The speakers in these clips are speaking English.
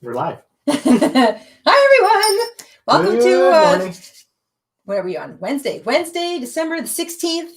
We're live. Hi, everyone. Welcome Morning. What are we on? Wednesday, December the 16th,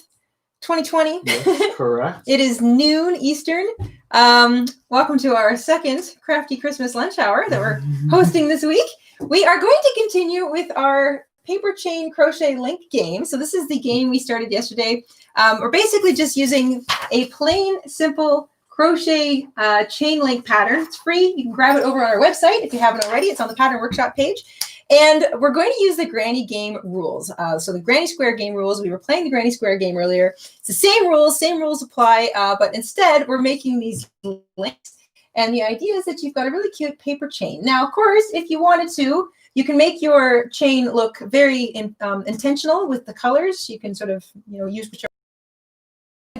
2020. Yes, correct. It is noon Eastern. Welcome to our second Crafty Christmas lunch hour that we're hosting this week. We are going to continue with our paper chain crochet link game. So this is the game we started yesterday. We're basically just using a plain, simple crochet chain link pattern. It's free. You can grab it over on our website if you haven't already. It's on the pattern workshop page. And we're going to use the granny game rules. So the granny square game rules, we were playing the granny square game earlier. It's the same rules apply, but instead we're making these links. And the idea is that you've got a really cute paper chain. Now, of course, if you wanted to, you can make your chain look very intentional with the colors. You can sort of, use whichever.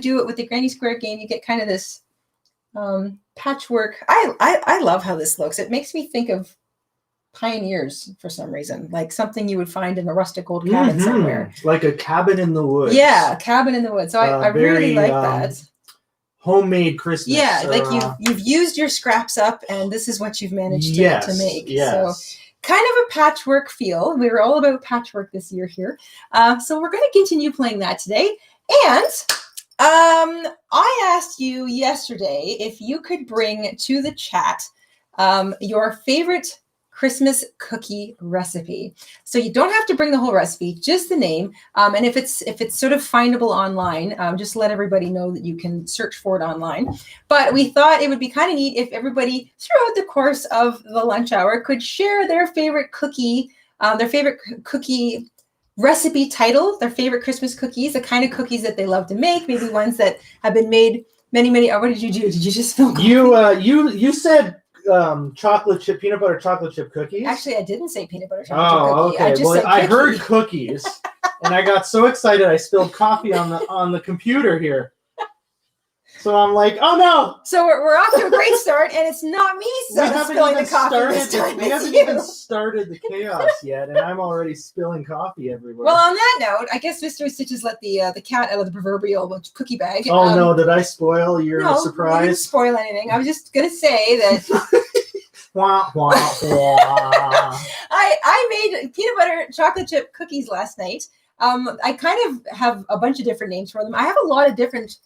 Do it with the granny square game, you get kind of this patchwork. I love how this looks. It makes me think of pioneers for some reason, like something you would find in a rustic old cabin somewhere. Like a cabin in the woods. Yeah, a cabin in the woods. So I really like that. Homemade Christmas. Yeah, like you've used your scraps up and this is what you've managed to make. Yes. So kind of a patchwork feel. We were all about patchwork this year here. So we're going to continue playing that today. And I asked you yesterday if you could bring to the chat your favorite Christmas cookie recipe. So you don't have to bring the whole recipe, just the name. And if it's sort of findable online, just let everybody know that you can search for it online. But we thought it would be kind of neat if everybody throughout the course of the lunch hour could share their favorite cookie recipe title, their favorite Christmas cookies, the kind of cookies that they love to make, maybe ones that have been made many. What did you do? Did you just film coffee? You said peanut butter chocolate chip cookies. Actually, I didn't say peanut butter chocolate chip cookie. Okay. I just said I heard cookies, and I got so excited I spilled coffee on the computer here. So I'm like, oh no! So we're off to a great start, and it's not me spilling the coffee this time. We haven't even started the chaos yet, and I'm already spilling coffee everywhere. Well, on that note, I guess Mr. InStitches let the cat out of the proverbial cookie bag. Oh no! Did I spoil your surprise? No, you didn't spoil anything. I was just gonna say that. Wah, wah, wah. I made peanut butter chocolate chip cookies last night. I kind of have a bunch of different names for them. I have a lot of different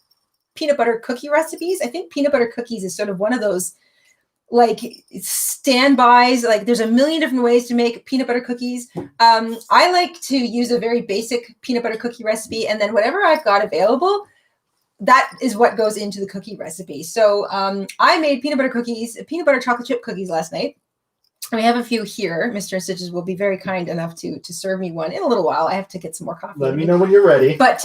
peanut butter cookie recipes. I think peanut butter cookies is sort of one of those like standbys. Like there's a million different ways to make peanut butter cookies. I like to use a very basic peanut butter cookie recipe, and then whatever I've got available, that is what goes into the cookie recipe. So I made peanut butter chocolate chip cookies last night. And we have a few here. Mr. InStitches will be very kind enough to serve me one in a little while. I have to get some more coffee. Let me know when you're ready. But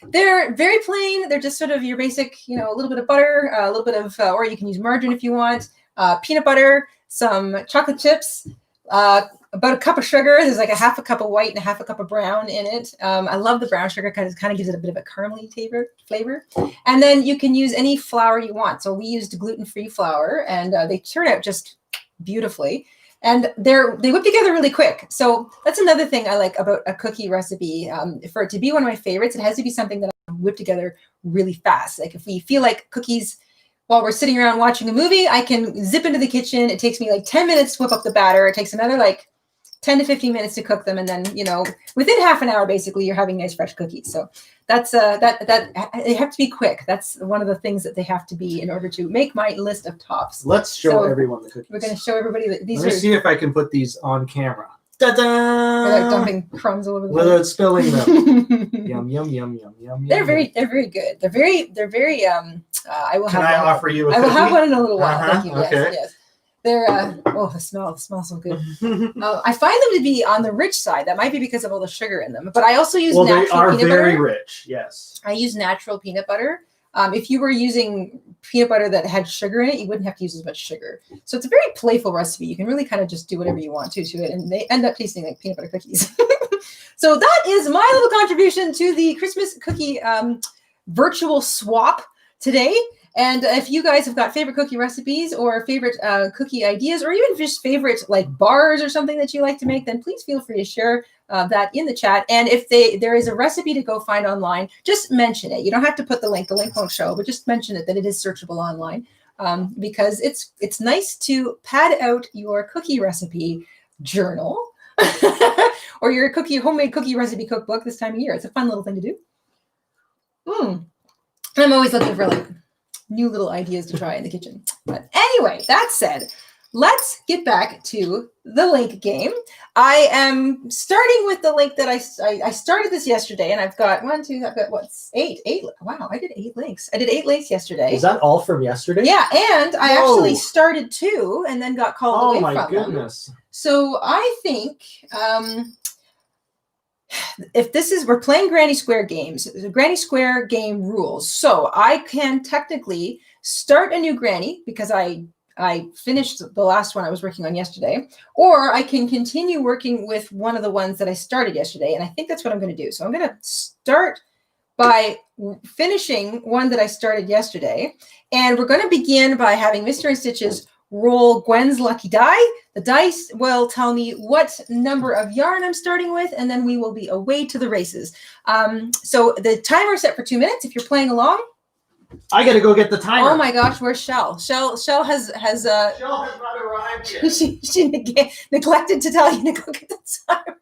they're very plain. They're just sort of your basic, a little bit of butter, a little bit of, or you can use margarine if you want, peanut butter, some chocolate chips, about a cup of sugar. There's like a half a cup of white and a half a cup of brown in it. I love the brown sugar because it kind of gives it a bit of a caramely flavor. And then you can use any flour you want. So we used gluten-free flour, and they turn out just beautifully. And they whip together really quick. So that's another thing I like about a cookie recipe. For it to be one of my favorites, it has to be something that I whip together really fast. Like if we feel like cookies while we're sitting around watching a movie, I can zip into the kitchen. It takes me like 10 minutes to whip up the batter. It takes another like 10 to 15 minutes to cook them. And then, within half an hour, basically, you're having nice, fresh cookies. So that's they have to be quick. That's one of the things that they have to be in order to make my list of tops. Let's show everyone the cookies. We're going to show everybody that these Let me see if I can put these on camera. Ta-da! Without dumping crumbs all over the place. Without spilling them. Yum, yum, yum, yum, yum. They're very good. They're very I will Can have I one. offer you a I will cookie? have one in a little while. Thank you. Okay. Yes. They're the smell so good. I find them to be on the rich side. That might be because of all the sugar in them. But I also use natural peanut butter. They are very rich. Yes. I use natural peanut butter. If you were using peanut butter that had sugar in it, you wouldn't have to use as much sugar. So it's a very playful recipe. You can really kind of just do whatever you want to it, and they end up tasting like peanut butter cookies. So that is my little contribution to the Christmas cookie virtual swap today. And if you guys have got favorite cookie recipes or favorite cookie ideas, or even just favorite like bars or something that you like to make, then please feel free to share that in the chat. And if there is a recipe to go find online, just mention it. You don't have to put the link. The link won't show, but just mention it that it is searchable online. because it's nice to pad out your cookie recipe journal or your homemade cookie recipe cookbook this time of year. It's a fun little thing to do. I'm always looking for like new little ideas to try in the kitchen. But anyway, that said, let's get back to the link game. I am starting with the link that I started this yesterday, and I've got eight. Wow, I did 8 links. I did 8 links yesterday. Is that all from yesterday? Yeah, and I actually started 2 and then got called away from them. Oh my goodness. So I think we're playing Granny Square games, the Granny Square game rules. So I can technically start a new Granny because I finished the last one I was working on yesterday, or I can continue working with one of the ones that I started yesterday. And I think that's what I'm going to do. So I'm going to start by finishing one that I started yesterday. And we're going to begin by having Mr. InStitches roll Gwen's lucky die. The dice will tell me what number of yarn I'm starting with, and then we will be away to the races. So the timer is set for 2 minutes. If you're playing along, I gotta go get the timer. Oh my gosh, where's Shell? Shell has Shell has not arrived yet. she neglected to tell you to go get the timer.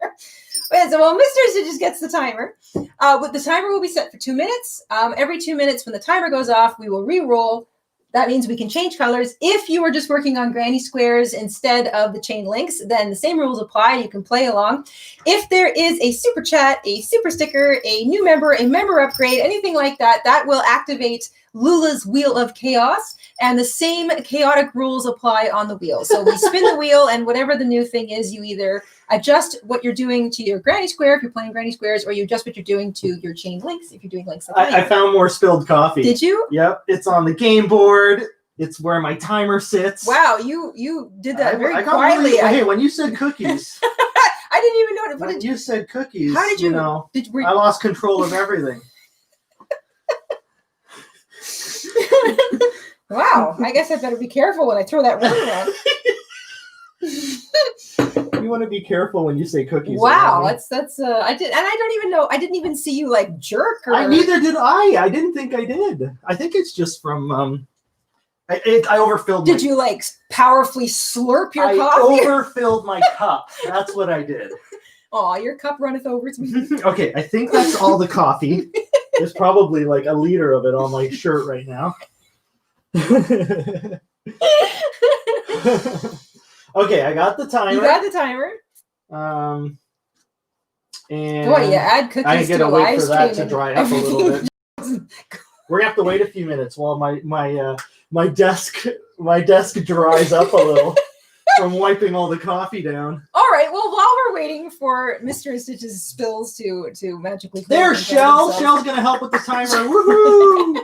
Okay, so while Mr. InStitches gets the timer, the timer will be set for 2 minutes. Every 2 minutes, when the timer goes off, we will re-roll. That means we can change colors. If you are just working on granny squares instead of the chain links, then the same rules apply. You can play along. If there is a super chat, a super sticker, a new member, a member upgrade, anything like that, that will activate Lula's Wheel of Chaos, and the same chaotic rules apply on the wheel. So we spin the wheel, and whatever the new thing is, you either adjust what you're doing to your granny square if you're playing granny squares, or you adjust what you're doing to your chain links if you're doing links. I found more spilled coffee. Did you? Yep, it's on the game board. It's where my timer sits. Wow, you did that very quietly. Hey, when you said cookies, I didn't even know it. When you said cookies, how did you know? I lost control of everything. Wow, I guess I better be careful when I throw that word around. You want to be careful when you say cookies. Wow, that's I didn't even see you like jerk. Or... Neither did I. I didn't think I did. I think it's just from I overfilled. Did you like powerfully slurp your coffee? I overfilled my cup. That's what I did. Aw, your cup runneth over. It's me. Okay, I think that's all the coffee. There's probably like a liter of it on my shirt right now. Okay, I got the timer. You got the timer. And boy, you add cookies I get to to a wait live for that stream to dry up a little bit. We're gonna have to wait a few minutes while my desk dries up a little from wiping all the coffee down. All right. Well, while we're waiting for Mr. InStitches' spills to magically clear. There's Shell. Shell's gonna help with the timer. Woohoo!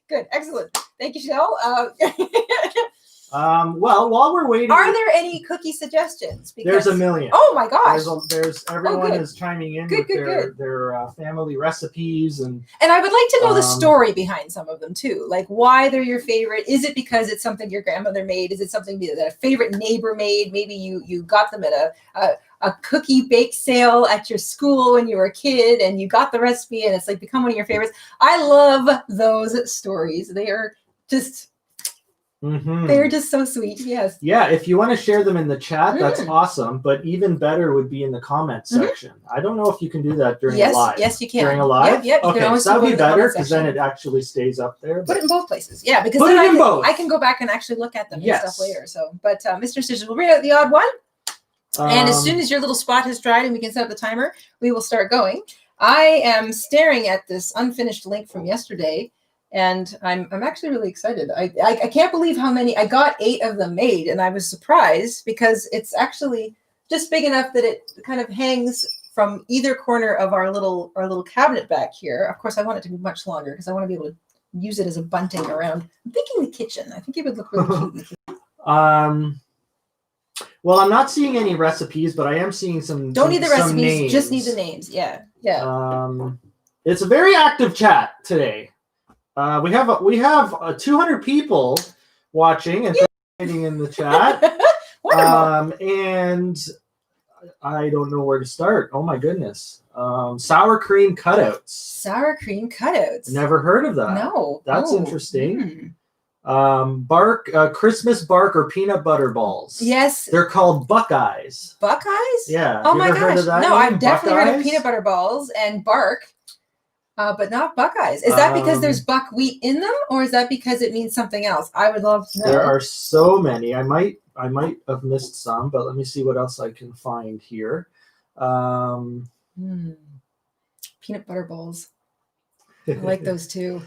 Good. Excellent. Thank you, Shell. Well, while we're waiting, are there any cookie suggestions? Because there's a million. Oh my gosh! There's everyone is chiming in with their family recipes and I would like to know the story behind some of them too, like why they're your favorite. Is it because it's something your grandmother made? Is it something that a favorite neighbor made? Maybe you got them at a cookie bake sale at your school when you were a kid, and you got the recipe, and it's like become one of your favorites. I love those stories. They are just. Mm-hmm. They're just so sweet. Yes. Yeah. If you want to share them in the chat, that's awesome. But even better would be in the comment section. I don't know if you can do that during a live. Yes, you can. During a live? Yep. Okay, so that would be better because then it actually stays up there. Put it in both places. Yeah, because then I can go back and actually look at them and stuff later. So, but Mr. InStitches will read out the odd one. And as soon as your little spot has dried and we can set up the timer, we will start going. I am staring at this unfinished link from yesterday. And I'm actually really excited. I can't believe how many. I got 8 of them made, and I was surprised because it's actually just big enough that it kind of hangs from either corner of our little cabinet back here. Of course, I want it to be much longer because I want to be able to use it as a bunting around. I'm thinking the kitchen. I think it would look really cute in the kitchen. Well, I'm not seeing any recipes, but I am seeing some. Don't need the recipes. Names. Just need the names. Yeah. It's a very active chat today. We have 200 people watching and participating in the chat. And I don't know where to start. Oh my goodness. Sour cream cutouts. Sour cream cutouts. Never heard of that. No. That's interesting. Christmas bark or peanut butter balls. Yes. They're called Buckeyes. Buckeyes? Yeah. Oh You my ever heard gosh. of that No, name? I've definitely heard of Buckeyes? peanut butter balls and bark, but not Buckeyes. Is that because there's buckwheat in them, or is that because it means something else? I would love to know. There are so many. I might have missed some, but let me see what else I can find here. Peanut butter balls. I like those too.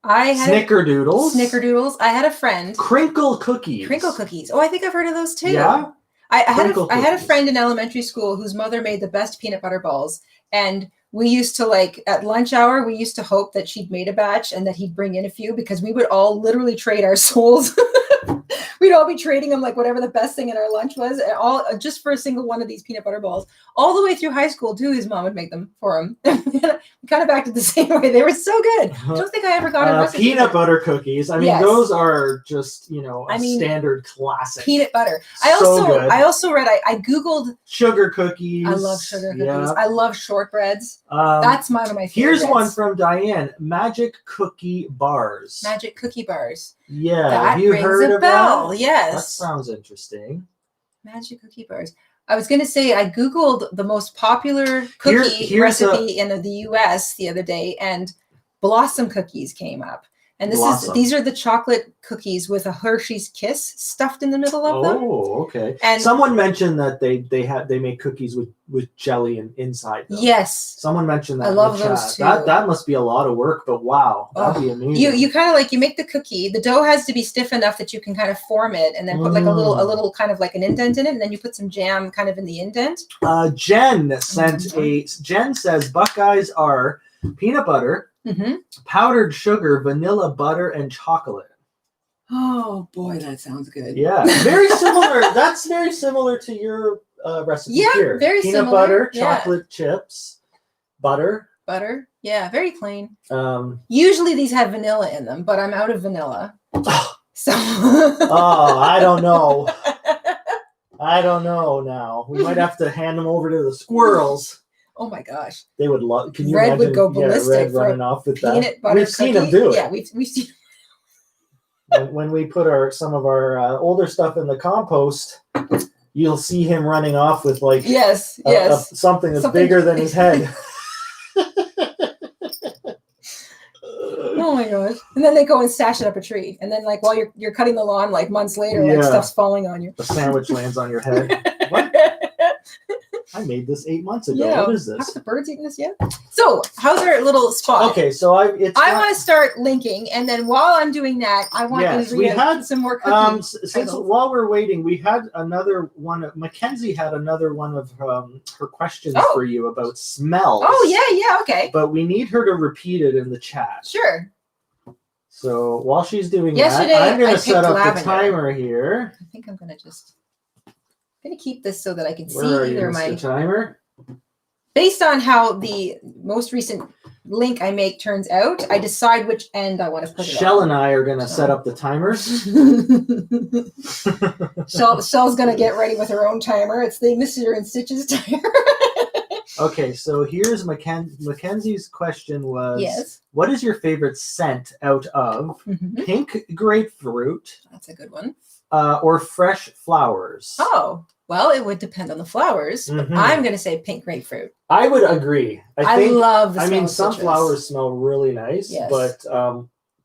I had Snickerdoodles. Snickerdoodles. I had a friend. Crinkle cookies. Crinkle cookies. Oh, I think I've heard of those too. Yeah. I had a friend in elementary school whose mother made the best peanut butter balls, and we used to, like, at lunch hour, we used to hope that she'd made a batch and that he'd bring in a few, because we would all literally trade our souls. We'd all be trading them, like, whatever the best thing in our lunch was, and all just for a single one of these peanut butter balls. All the way through high school too, his mom would make them for him. We kind of acted the same way. They were so good. I don't think I ever got a recipe. Peanut butter cookies. I mean, those are just, standard classic. Peanut butter. I also read, I Googled sugar cookies. I love sugar cookies. Yeah. I love shortbreads. That's one of my favorites. Here's one from Diane. Magic cookie bars. Magic cookie bars. Yeah. That Have you rings heard a of bell. that? Yes. That sounds interesting. Magic cookie bars. I was going to say, I Googled the most popular cookie recipe in the US the other day, and Blossom cookies came up. And these are the chocolate cookies with a Hershey's Kiss stuffed in the middle of them. Oh, okay. And someone mentioned that they make cookies with jelly inside them. Yes. Someone mentioned that. I love those too. That must be a lot of work, but wow, that'd be amazing. You kind of you make the cookie. The dough has to be stiff enough that you can kind of form it, and then put like a little kind of like an indent in it, and then you put some jam kind of in the indent. Jen Jen says Buckeyes are peanut butter, powdered sugar, vanilla, butter, and chocolate. Oh boy, that sounds good. Yeah, very similar. That's very similar to your recipe here. Very peanut similar. Butter, chocolate chips, butter. Yeah, very plain. Usually these have vanilla in them, but I'm out of vanilla. So. I don't know. I don't know now. We might have to hand them over to the squirrels. Oh my gosh. They would love. Can you Red imagine? would go ballistic. Red running off with peanut that. Butter We've cookie. seen them do it. Yeah, we've seen. When we put some of our older stuff in the compost, you'll see him running off with something that's bigger than his head. Oh my gosh. And then they go and stash it up a tree. And then while you're cutting the lawn, months later, stuff's falling on you. The sandwich lands on your head. What? I made this 8 months ago. Yeah. What is this? Have the birds eaten this yet? So, how's our little spot? Okay, so I want to start linking, and then while I'm doing that, I want you to read some more cookies. While we're waiting, we had another one. Mackenzie had another one of her questions for you about smells. Oh, yeah, okay. But we need her to repeat it in the chat. Sure. So while she's doing Yesterday, that, I'm going to set up lavender. the timer here. I think I'm going to keep this so that I can see either my timer. Based on how the most recent link I make turns out, I decide which end I want to put it on. Shell and I are going to set up the timers. Shell's going to get ready with her own timer. It's the Mr. InStitches timer. Okay, so here's Mackenzie's question was, yes. What is your favorite scent out of pink grapefruit? That's a good one. Or fresh flowers? Oh, well, it would depend on the flowers. But I'm going to say pink grapefruit. I would agree. I love the smell. I mean, some flowers smell really nice, but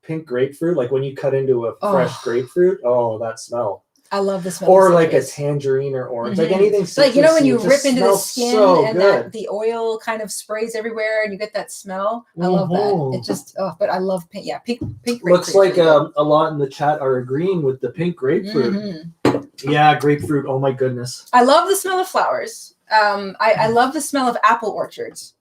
pink grapefruit, like when you cut into a fresh grapefruit, that smell. I love the smell. Or like a tangerine or orange, like anything. Like when you rip into the skin and the oil kind of sprays everywhere, and you get that smell. I love that. It just but I love pink. Yeah, pink grapefruit. Looks like a lot in the chat are agreeing with the pink grapefruit. Yeah, grapefruit. Oh my goodness. I love the smell of flowers. I love the smell of apple orchards.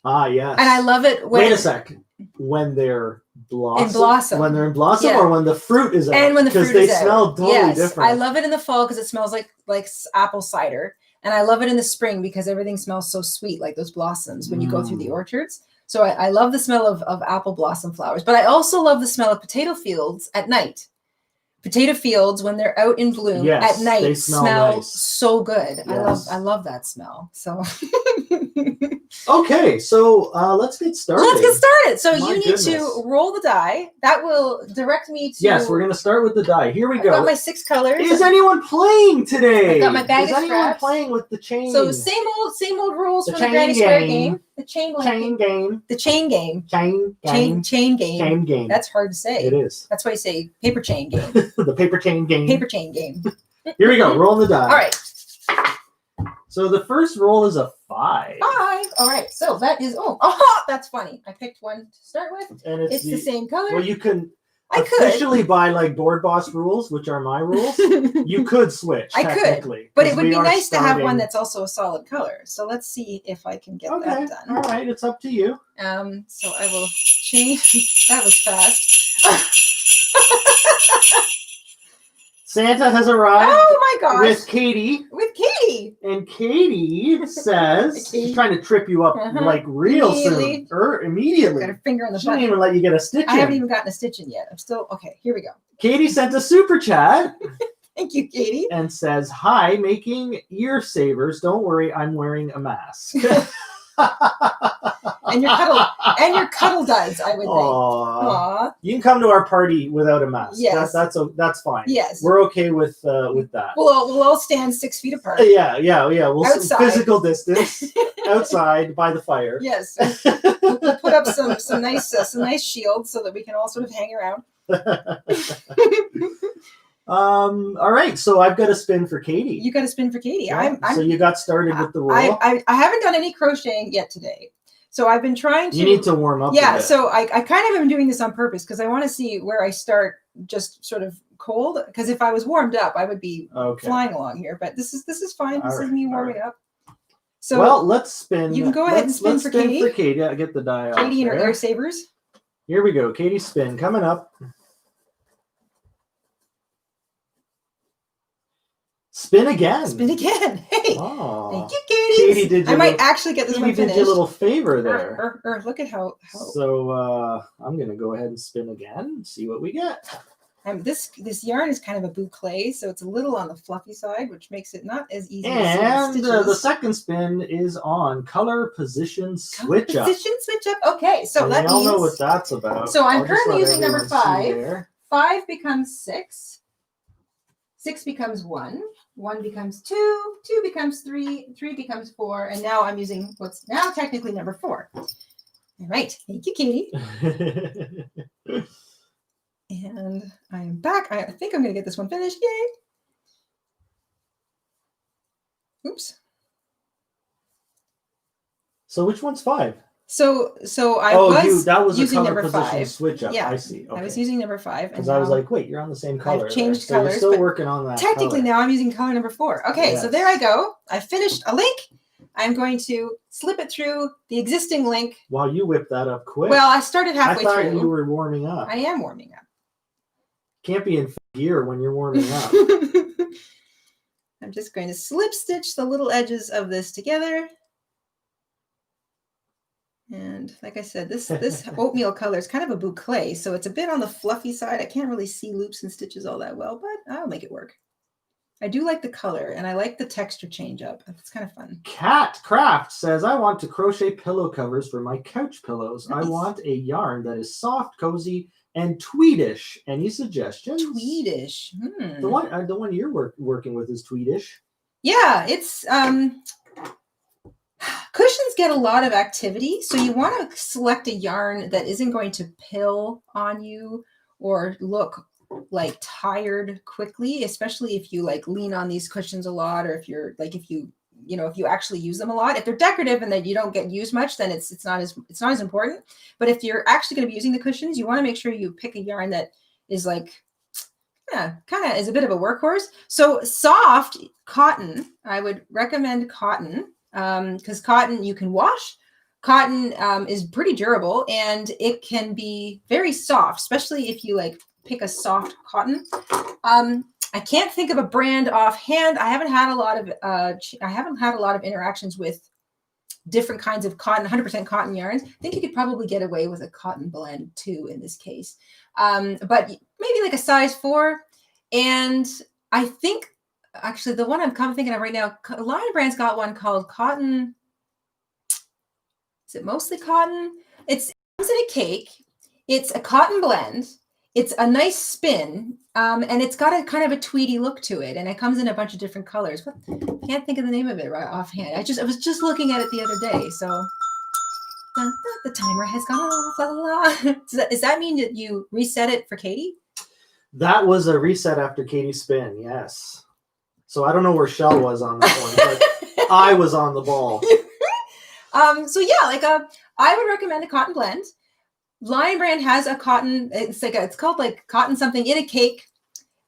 Yes. And I love it when. Wait a sec. When they're blossom. When they're in blossom, or when the fruit is out. And when the fruit is out. Because they smell totally different. I love it in the fall because it smells like apple cider. And I love it in the spring because everything smells so sweet, like those blossoms when you go through the orchards. So I love the smell of apple blossom flowers. But I also love the smell of potato fields at night. Potato fields, when they're out in bloom at night, smell nice. So good. Yes. I love that smell. So Okay, so let's get started. Let's get started. So My you need goodness. to roll the die. That will direct me to... Yes, we're going to start with the die. Here we I've go. got my 6 colors. Is anyone playing today? I've got my bag Is of anyone scraps. playing with the chain? So same old rules The for the chain Granny Square game. game. The chain game. The chain game. Chain Chain game. Chain game. That's hard to say. It is. That's why I say paper chain game. The paper chain game. Paper chain game. Here we go. Rolling the die. All right. So the first roll is a 5. 5. All right. So that is that's funny. I picked one to start with. And It's the same color. Well, you can I officially by like Board Boss rules, which are my rules. You could switch. I could, technically, but it would we be are nice to have one starting- that's also a solid color. So let's see if I can get Okay. that done. All right. It's up to you. So I will change. That was fast. Santa has arrived. Oh my gosh! With Katie. With Katie. And Katie says Katie. she's trying to trip you up like real soon. Immediately. Got her finger on the She didn't button. even let you get a stitch I in. haven't even gotten a stitch in yet. I'm still okay. Here we go. Katie sent a super chat Thank you, Katie. and says, "Hi, making ear savers. Don't worry, I'm wearing a mask." And your cuddle duds, I would think. Aww. You can come to our party without a mask. Yes. That's fine. Yes. We're okay with that. We'll all stand 6 feet apart. Yeah. We'll Outside. physical distance outside by the fire. Yes. We'll put up some nice shields so that we can all sort of hang around. All right, so I've got a spin for Katie. You got a spin for Katie. Yeah, so you got started with the roll. I haven't done any crocheting yet today. So I've been trying to... You need to warm up. Yeah, so I kind of am doing this on purpose because I want to see where I start just sort of cold. Because if I was warmed up, I would be flying along here. But this is fine. This is me warming up. So well, let's spin. You can go ahead and spin for Katie. For Katie, I'll get the die off. Katie and her ear savers. Here we go. Katie's spin coming up. Spin again. Spin again. Hey. Oh. Thank you, Katie. Katie did I might actually get this one finished. Katie did you a little favor there. Look at how. So I'm going to go ahead and spin again and see what we get. This yarn is kind of a boucle, so it's a little on the fluffy side, which makes it not as easy and to the second spin is on color position switch up. Position switch up. Okay, so and that we all means... know what that's about. So I'm currently using number 5. There. 5 becomes 6. 6 becomes 1. 1 becomes 2. 2 becomes 3. 3 becomes 4. And now I'm using what's now technically number 4. All right. Thank you, Katie. And I am back. I think I'm going to get this one finished. Yay. Oops. So which one's 5? So I was that was using a color number position 5. switch up. Yeah, I see. Okay. I was using number 5. Because I was like, wait, you're on the same color. I've changed so colors. You're still working on that. Technically, now I'm using color number 4. Okay, Yes. so there I go. I finished a link. I'm going to slip it through the existing link. Wow, you whipped that up quick. Well, I started halfway I thought through. you were warming up. I am warming up. Can't be in gear when you're warming up. I'm just going to slip stitch the little edges of this together. And like I said, this oatmeal color is kind of a boucle, so it's a bit on the fluffy side. I can't really see loops and stitches all that well, but I'll make it work. I do like the color, and I like the texture change up. It's kind of fun. Cat Craft says, I want to crochet pillow covers for my couch pillows. Nice. I want a yarn that is soft, cozy, and tweedish. Any suggestions? Tweedish. The one you're working with is tweedish. Yeah, it's cushions get a lot of activity, so you want to select a yarn that isn't going to pill on you or look like tired quickly, especially if you like lean on these cushions a lot, or if you're like if you actually use them a lot. If they're decorative and that you don't get used much, then it's not as important. But if you're actually going to be using the cushions, you want to make sure you pick a yarn that is like kind of is a bit of a workhorse. So soft cotton, I would recommend cotton because cotton you can wash. Cotton is pretty durable and it can be very soft, especially if you like pick a soft cotton. I can't think of a brand offhand. I haven't had a lot of interactions with different kinds of cotton, 100% cotton yarns. I think you could probably get away with a cotton blend too in this case. But maybe like a size 4. And I think actually the one I'm kind of thinking of right now, a lot of brands got one called Cotton. Is it mostly cotton? It comes in a cake. It's a cotton blend. It's a nice spin, and it's got a kind of a tweedy look to it, and it comes in a bunch of different colors. But I can't think of the name of it right offhand. I was just looking at it the other day. So the timer has gone off. La, la, la. Does that mean that you reset it for Katie? That was a reset after Katie's spin. Yes. So I don't know where Shell was on that one, but I was on the ball. So yeah, I would recommend a cotton blend. Lion Brand has a cotton, it's called like cotton something in a cake,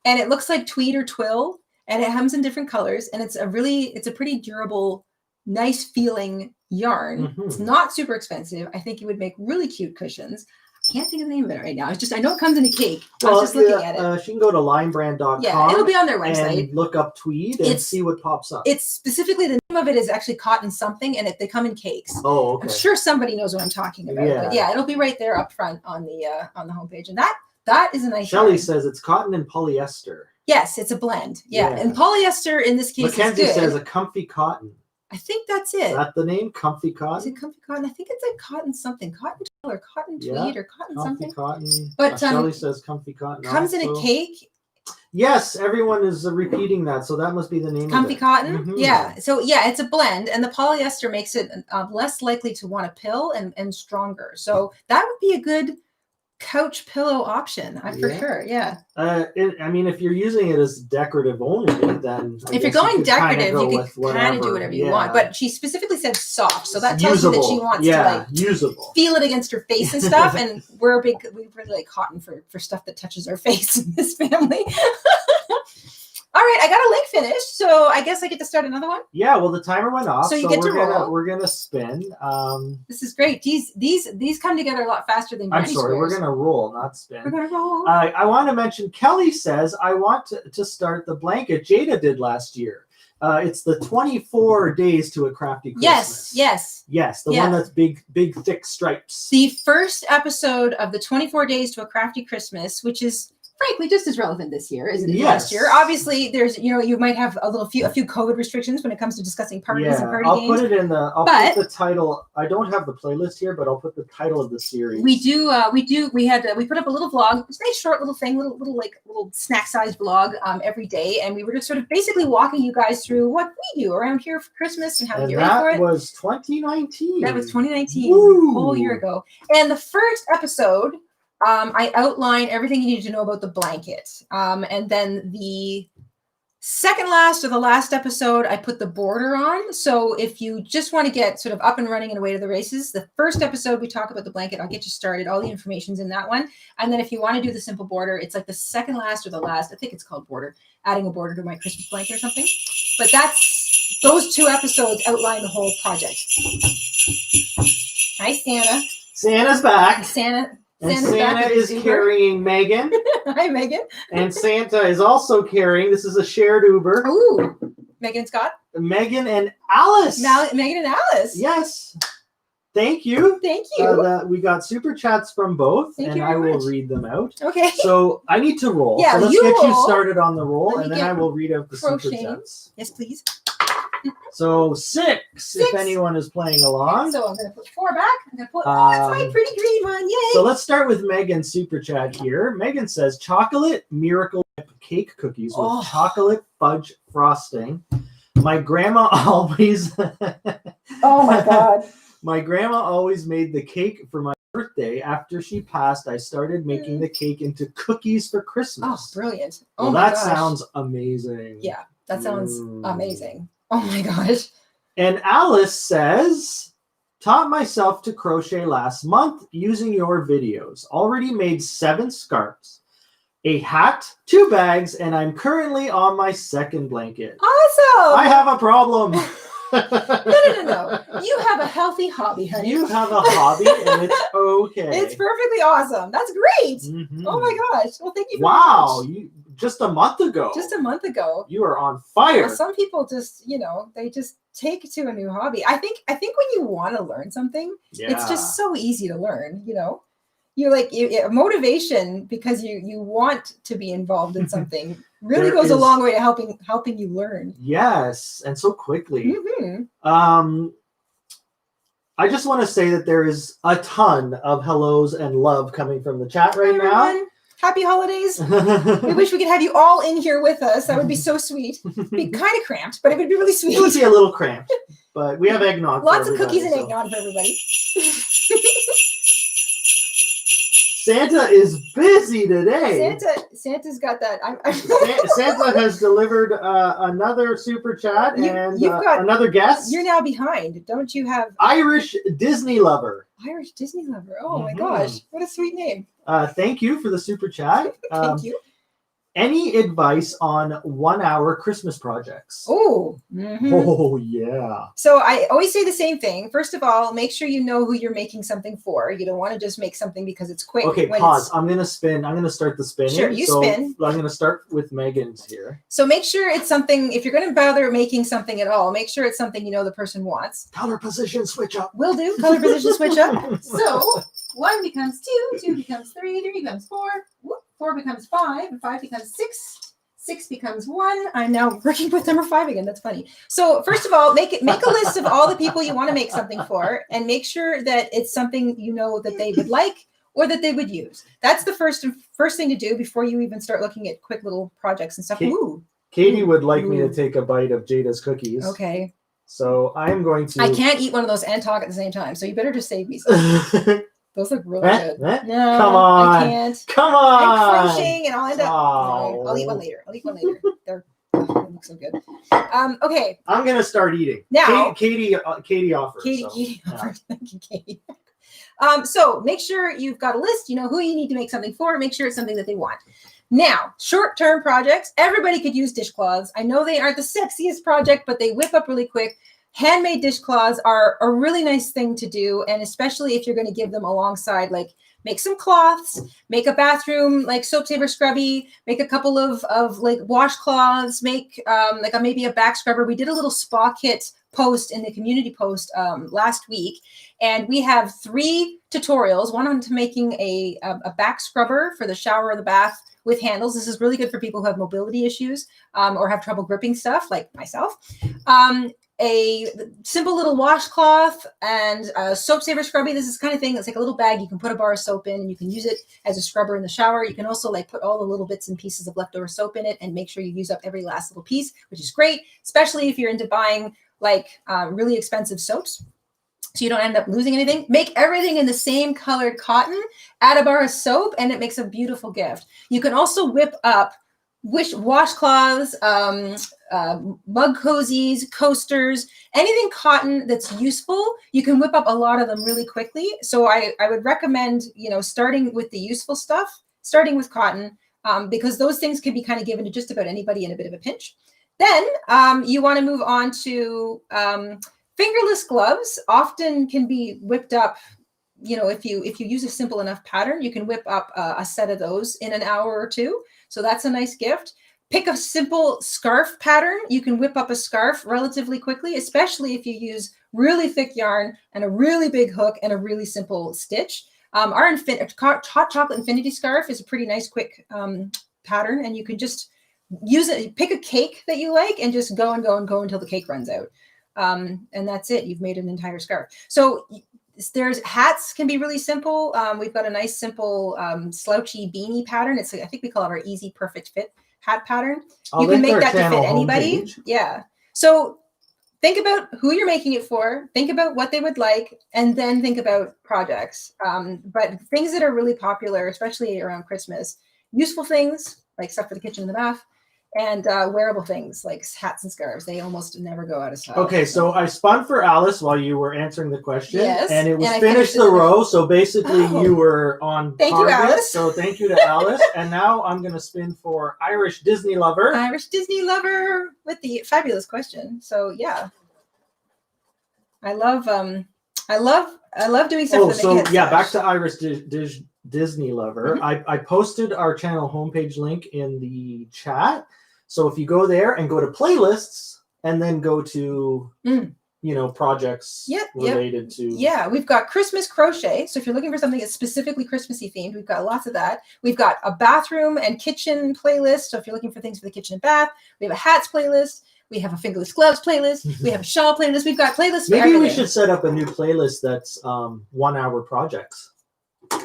and it looks like tweed or twill, and it comes in different colors, and it's a pretty durable, nice feeling yarn. Mm-hmm. It's not super expensive. I think it would make really cute cushions. I can't think of the name of it right now. I know it comes in a cake. I was just looking at it. She can go to linebrand.com. Yeah, it'll be on their website. And look up tweed and see what pops up. It's specifically, the name of it is actually cotton something, and they come in cakes. Oh, okay. I'm sure somebody knows what I'm talking about. Yeah. But yeah, it'll be right there up front on the homepage. And that is a nice Shelley says it's cotton and polyester. Yes, it's a blend. Yeah. And polyester in this case Mackenzie is good. says a comfy cotton. I think that's it. Is that the name? Comfy cotton? Is it comfy cotton? I think it's like cotton something. Cotton twill or cotton tweed or cotton comfy something. Cotton. But Shelley says comfy cotton. Comes in a cake. Yes, everyone is repeating that. So that must be the name Comfy of it. cotton? Mm-hmm. Yeah. So yeah, it's a blend. And the polyester makes it less likely to want to pill and stronger. So that would be a good couch pillow option for sure. Yeah. If you're using it as decorative only, then if you're going decorative, you can kind of do whatever you want. But she specifically said soft, so that tells you that she wants to usable, feel it against her face and stuff. And we really like cotton for stuff that touches our face in this family. All right, I got a link finished, so I guess I get to start another one. Yeah, well, the timer went off, so you get to roll. We're gonna spin. This is great. These come together a lot faster than. I'm sorry, we're gonna roll, not spin. We're gonna roll. I want to mention. Kelly says I want to start the blanket Jayda did last year. It's the 24 days to a crafty Christmas. Yes. The one that's big, thick stripes. The first episode of the 24 days to a crafty Christmas, which is frankly just as relevant this year as it is last year. Obviously, there's you might have a few COVID restrictions when it comes to discussing parties and party games. I'll put it in I'll put the title. I don't have the playlist here, but I'll put the title of the series. We put up a little vlog. It's a nice short little thing, little snack sized vlog every day, and we were just sort of basically walking you guys through what we do around here for Christmas and how we get ready for it. That was 2019. That was 2019, a whole year ago. And the first episode, I outline everything you need to know about the blanket. And then the second last or the last episode, I put the border on. So if you just want to get sort of up and running and away to the races, the first episode we talk about the blanket. I'll get you started. All the information's in that one. And then if you want to do the simple border, it's like the second last or the last. I think it's called border. Adding a border to my Christmas blanket or something. But those two episodes outline the whole project. Hi, Santa. Santa's back. And Santa is carrying Megan. Hi, Megan. And Santa is also carrying, this is a shared Uber. Ooh, Megan and Scott. Megan and Alice. Megan and Alice. Yes. Thank you. Thank you. We got super chats from both, and I will read them out. Okay. So I need to roll. Yeah, so let's get you started on the roll, and then I will read out the crocheting. super chats. Yes, please. So six, if anyone is playing along. So I'm going to put 4 back. I'm going to put, that's my pretty green one. Yay. So let's start with Megan's super chat here. Megan says, chocolate miracle whip cake cookies with chocolate fudge frosting. My grandma always... Oh my God. My grandma always made the cake for my birthday. After she passed, I started making the cake into cookies for Christmas. Oh, brilliant. Well, that sounds amazing. Yeah, that sounds amazing. Oh my gosh. And Alice says, taught myself to crochet last month using your videos. Already made 7 scarves, a hat, 2 bags, and I'm currently on my second blanket. Awesome. I have a problem. No. You have a healthy hobby, honey. You have a hobby, and it's okay. It's perfectly awesome. That's great. Mm-hmm. Oh my gosh. Well, thank you very much. Just a month ago. You are on fire. Well, some people just, they just take to a new hobby. I think when you want to learn something, it's just so easy to learn, You motivation because you want to be involved in something really goes a long way to helping you learn. Yes, and so quickly. Mm-hmm. I just want to say that there is a ton of hellos and love coming from the chat right Everyone, happy holidays. We wish we could have you all in here with us. That would be so sweet. It'd be kind of cramped, but it would be really sweet. It would be a little cramped, but we have eggnog. Lots of cookies and eggnog for everybody. Santa is busy today. Santa's got that. Santa has delivered another super chat and another guest. You're now behind. Don't you have Irish Disney Lover? Irish Disney Lover. Oh my gosh, what a sweet name. Thank you for the super chat. Thank you. Any advice on 1 hour Christmas projects? Oh, oh yeah. So I always say the same thing. First of all, make sure you know who you're making something for. You don't want to just make something because it's quick. Okay, pause. I'm gonna spin. I'm gonna start the spinning. Sure, you spin. I'm gonna start with Megan's here. So make sure it's something. If you're going to bother making something at all, make sure it's something you know the person wants. Color position switch up. Will do. Color position switch up. So 1 becomes 2, 2 becomes 3, 3 becomes 4. 4 becomes 5, and 5 becomes 6. 6 becomes 1. I'm now working with number 5 again. That's funny. So first of all, make a list of all the people you want to make something for, and make sure that it's something you know that they would like or that they would use. That's the first thing to do before you even start looking at quick little projects and stuff. Katie would like me to take a bite of Jayda's cookies. Okay. So I am going to. I can't eat one of those and talk at the same time. So you better just save me some. Those look really good. No, come on. I can't. Come on. I'm crunching and I'll end up. No, I'll eat one later. They look so good. Okay. I'm gonna start eating. Now, Katie offers. Katie offers. Thank you, Katie. So make sure you've got a list. You know who you need to make something for. Make sure it's something that they want. Now, short-term projects. Everybody could use dishcloths. I know they aren't the sexiest project, but they whip up really quick. Handmade dishcloths are a really nice thing to do, and especially if you're going to give them alongside, like make some cloths, make a bathroom like soap saver scrubby, make a couple of like washcloths, make maybe a back scrubber. We did a little spa kit post in the community post last week, and we have 3 tutorials. One on to making a back scrubber for the shower or the bath with handles. This is really good for people who have mobility issues or have trouble gripping stuff, like myself. A simple little washcloth and a soap saver scrubby. This is the kind of thing that's like a little bag you can put a bar of soap in, and you can use it as a scrubber in the shower. You can also like put all the little bits and pieces of leftover soap in it and make sure you use up every last little piece, which is great, especially if you're into buying like really expensive soaps, so you don't end up losing anything. Make everything in the same colored cotton, add a bar of soap, and it makes a beautiful gift. You can also whip up washcloths, mug cozies, coasters, anything cotton that's useful. You can whip up a lot of them really quickly. So I would recommend, starting with the useful stuff, starting with cotton, because those things can be kind of given to just about anybody in a bit of a pinch. Then you want to move on to fingerless gloves. Often can be whipped up. If you use a simple enough pattern, you can whip up a set of those in an hour or 2. So that's a nice gift. Pick a simple scarf pattern. You can whip up a scarf relatively quickly, especially if you use really thick yarn and a really big hook and a really simple stitch. Our hot chocolate infinity scarf is a pretty nice quick pattern, and you can just use it. Pick a cake that you like and just go and go and go until the cake runs out. And that's it. You've made an entire scarf. So there's hats can be really simple. We've got a nice simple slouchy beanie pattern. I think we call it our easy perfect fit hat pattern. You can make that to fit anybody. Yeah. So think about who you're making it for. Think about what they would like, and then think about projects. But things that are really popular, especially around Christmas, useful things like stuff for the kitchen and the bath, and wearable things like hats and scarves. They almost never go out of style. Okay, so I spun for Alice while you were answering the question. Yes, and it was finish the row. So basically you were on Thank target. you, Alice. So thank you to Alice. And now I'm going to spin for Irish Disney Lover. Irish Disney Lover with the fabulous question. So yeah. I love doing stuff for the kids. Back to Irish Disney Lover. I posted our channel homepage link in the chat. So if you go there and go to playlists and then go to projects related to we've got Christmas crochet. So if you're looking for something that's specifically Christmassy themed, we've got lots of that. We've got a bathroom and kitchen playlist. So if you're looking for things for the kitchen and bath, we have a hats playlist. We have a fingerless gloves playlist. We have a shawl playlist. We've got playlists for Maybe everything. we should set up a new playlist that's 1 hour projects.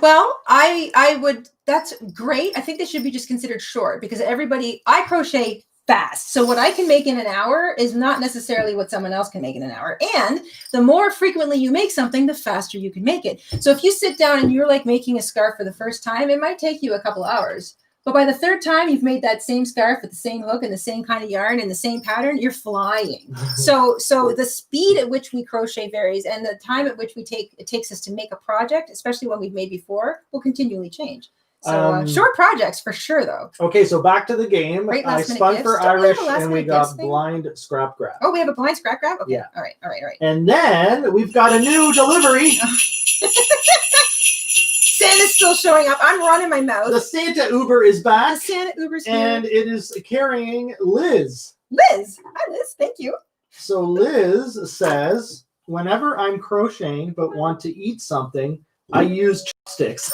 Well, I would, that's great. I think they should be just considered short because I crochet fast. So what I can make in an hour is not necessarily what someone else can make in an hour. And the more frequently you make something, the faster you can make it. So if you sit down and you're like making a scarf for the first time, it might take you a couple hours. But by the third time you've made that same scarf with the same hook and the same kind of yarn and the same pattern, you're flying. So the speed at which we crochet varies, and the time at which it takes us to make a project, especially one we've made before, will continually change. So short projects for sure, though. Okay, so back to the game. I spun for Irish, and we got blind scrap grab. Oh, we have a blind scrap grab? Okay. Yeah. All right. And then we've got a new delivery. Santa's still showing up. I'm running my mouth. The Santa Uber is back. The Santa Uber's here. And it is carrying Liz. Liz. Hi, Liz. Thank you. So Liz says, whenever I'm crocheting but want to eat something, I use chopsticks.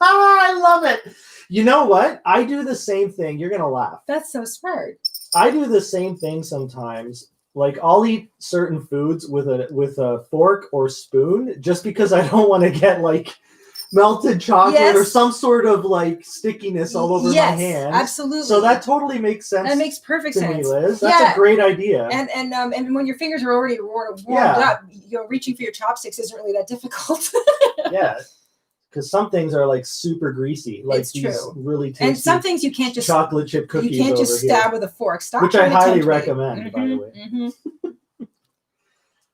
I love it. You know what? I do the same thing. You're going to laugh. That's so smart. I do the same thing sometimes. Like I'll eat certain foods with a fork or spoon just because I don't want to get like melted chocolate or some sort of like stickiness all over my hands. Absolutely. So that totally makes sense. That makes perfect sense. Me, Liz. That's a great idea. And when your fingers are already warmed up, reaching for your chopsticks isn't really that difficult. Yeah. Because some things are like super greasy, like it's these true. really tasty. And some things you can't just chocolate chip cookies. You can't just stab with a fork. Stop. Which I highly recommend, by the way.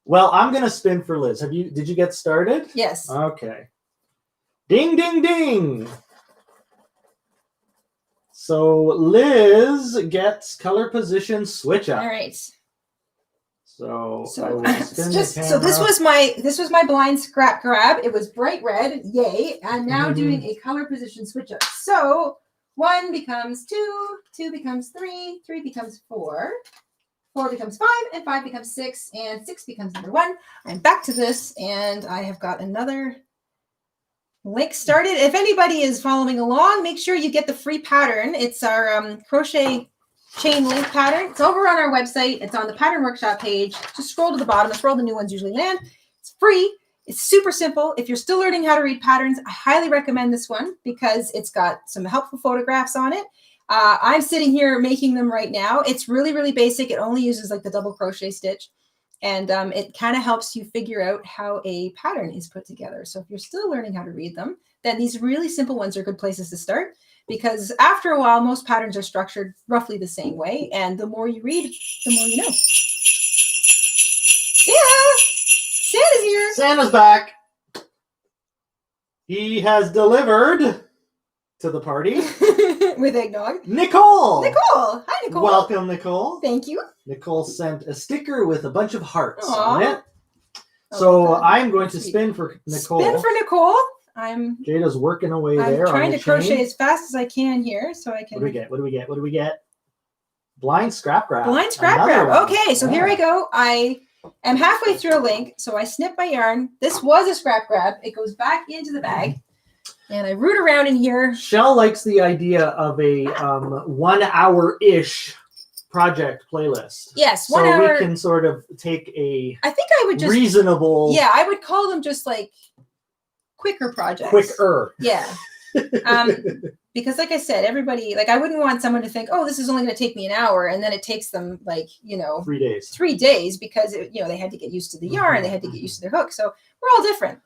Well, I'm gonna spin for Liz. Did you get started? Yes. Okay. Ding ding ding. So Liz gets color position switch up. All right. So this was my blind scrap grab. It was bright red, yay! And now doing a color position switch up. So 1 becomes 2, 2 becomes 3, 3 becomes 4, 4 becomes 5, and 5 becomes 6, and 6 becomes number 1. I'm back to this, and I have got another link started. If anybody is following along, make sure you get the free pattern. It's our crochet chain link pattern. It's over on our website. It's on the pattern workshop page. Just scroll to the bottom. That's where all the new ones usually land. It's free. It's super simple. If you're still learning how to read patterns, I highly recommend this one because it's got some helpful photographs on it. I'm sitting here making them right now. It's really, really basic. It only uses like the double crochet stitch. And it kind of helps you figure out how a pattern is put together. So if you're still learning how to read them, then these really simple ones are good places to start. Because after a while, most patterns are structured roughly the same way. And the more you read, the more you know. Yeah! Santa's here! Santa's back. He has delivered to the party. With eggnog. Nicole! Nicole! Hi, Nicole. Welcome, Nicole. Thank you. Nicole sent a sticker with a bunch of hearts Aww. on it. So I'm going to spin for Nicole. Spin for Nicole. Jada's working away there. I'm trying to crochet as fast as I can here so I can. What do we get? Blind scrap grab. Blind scrap grab. Okay, so here I go. I am halfway through a link, so I snip my yarn. This was a scrap grab. It goes back into the bag, and I root around in here. Shell likes the idea of a 1 hour-ish project playlist. Yes, 1 hour. So we can sort of take a I think I would just reasonable. Yeah, I would call them just like quicker projects. Quicker. Yeah. Because like I said, everybody, like I wouldn't want someone to think, oh, this is only going to take me an hour. And then it takes them 3 days. 3 days because, they had to get used to the yarn. They had to get used to their hook. So we're all different.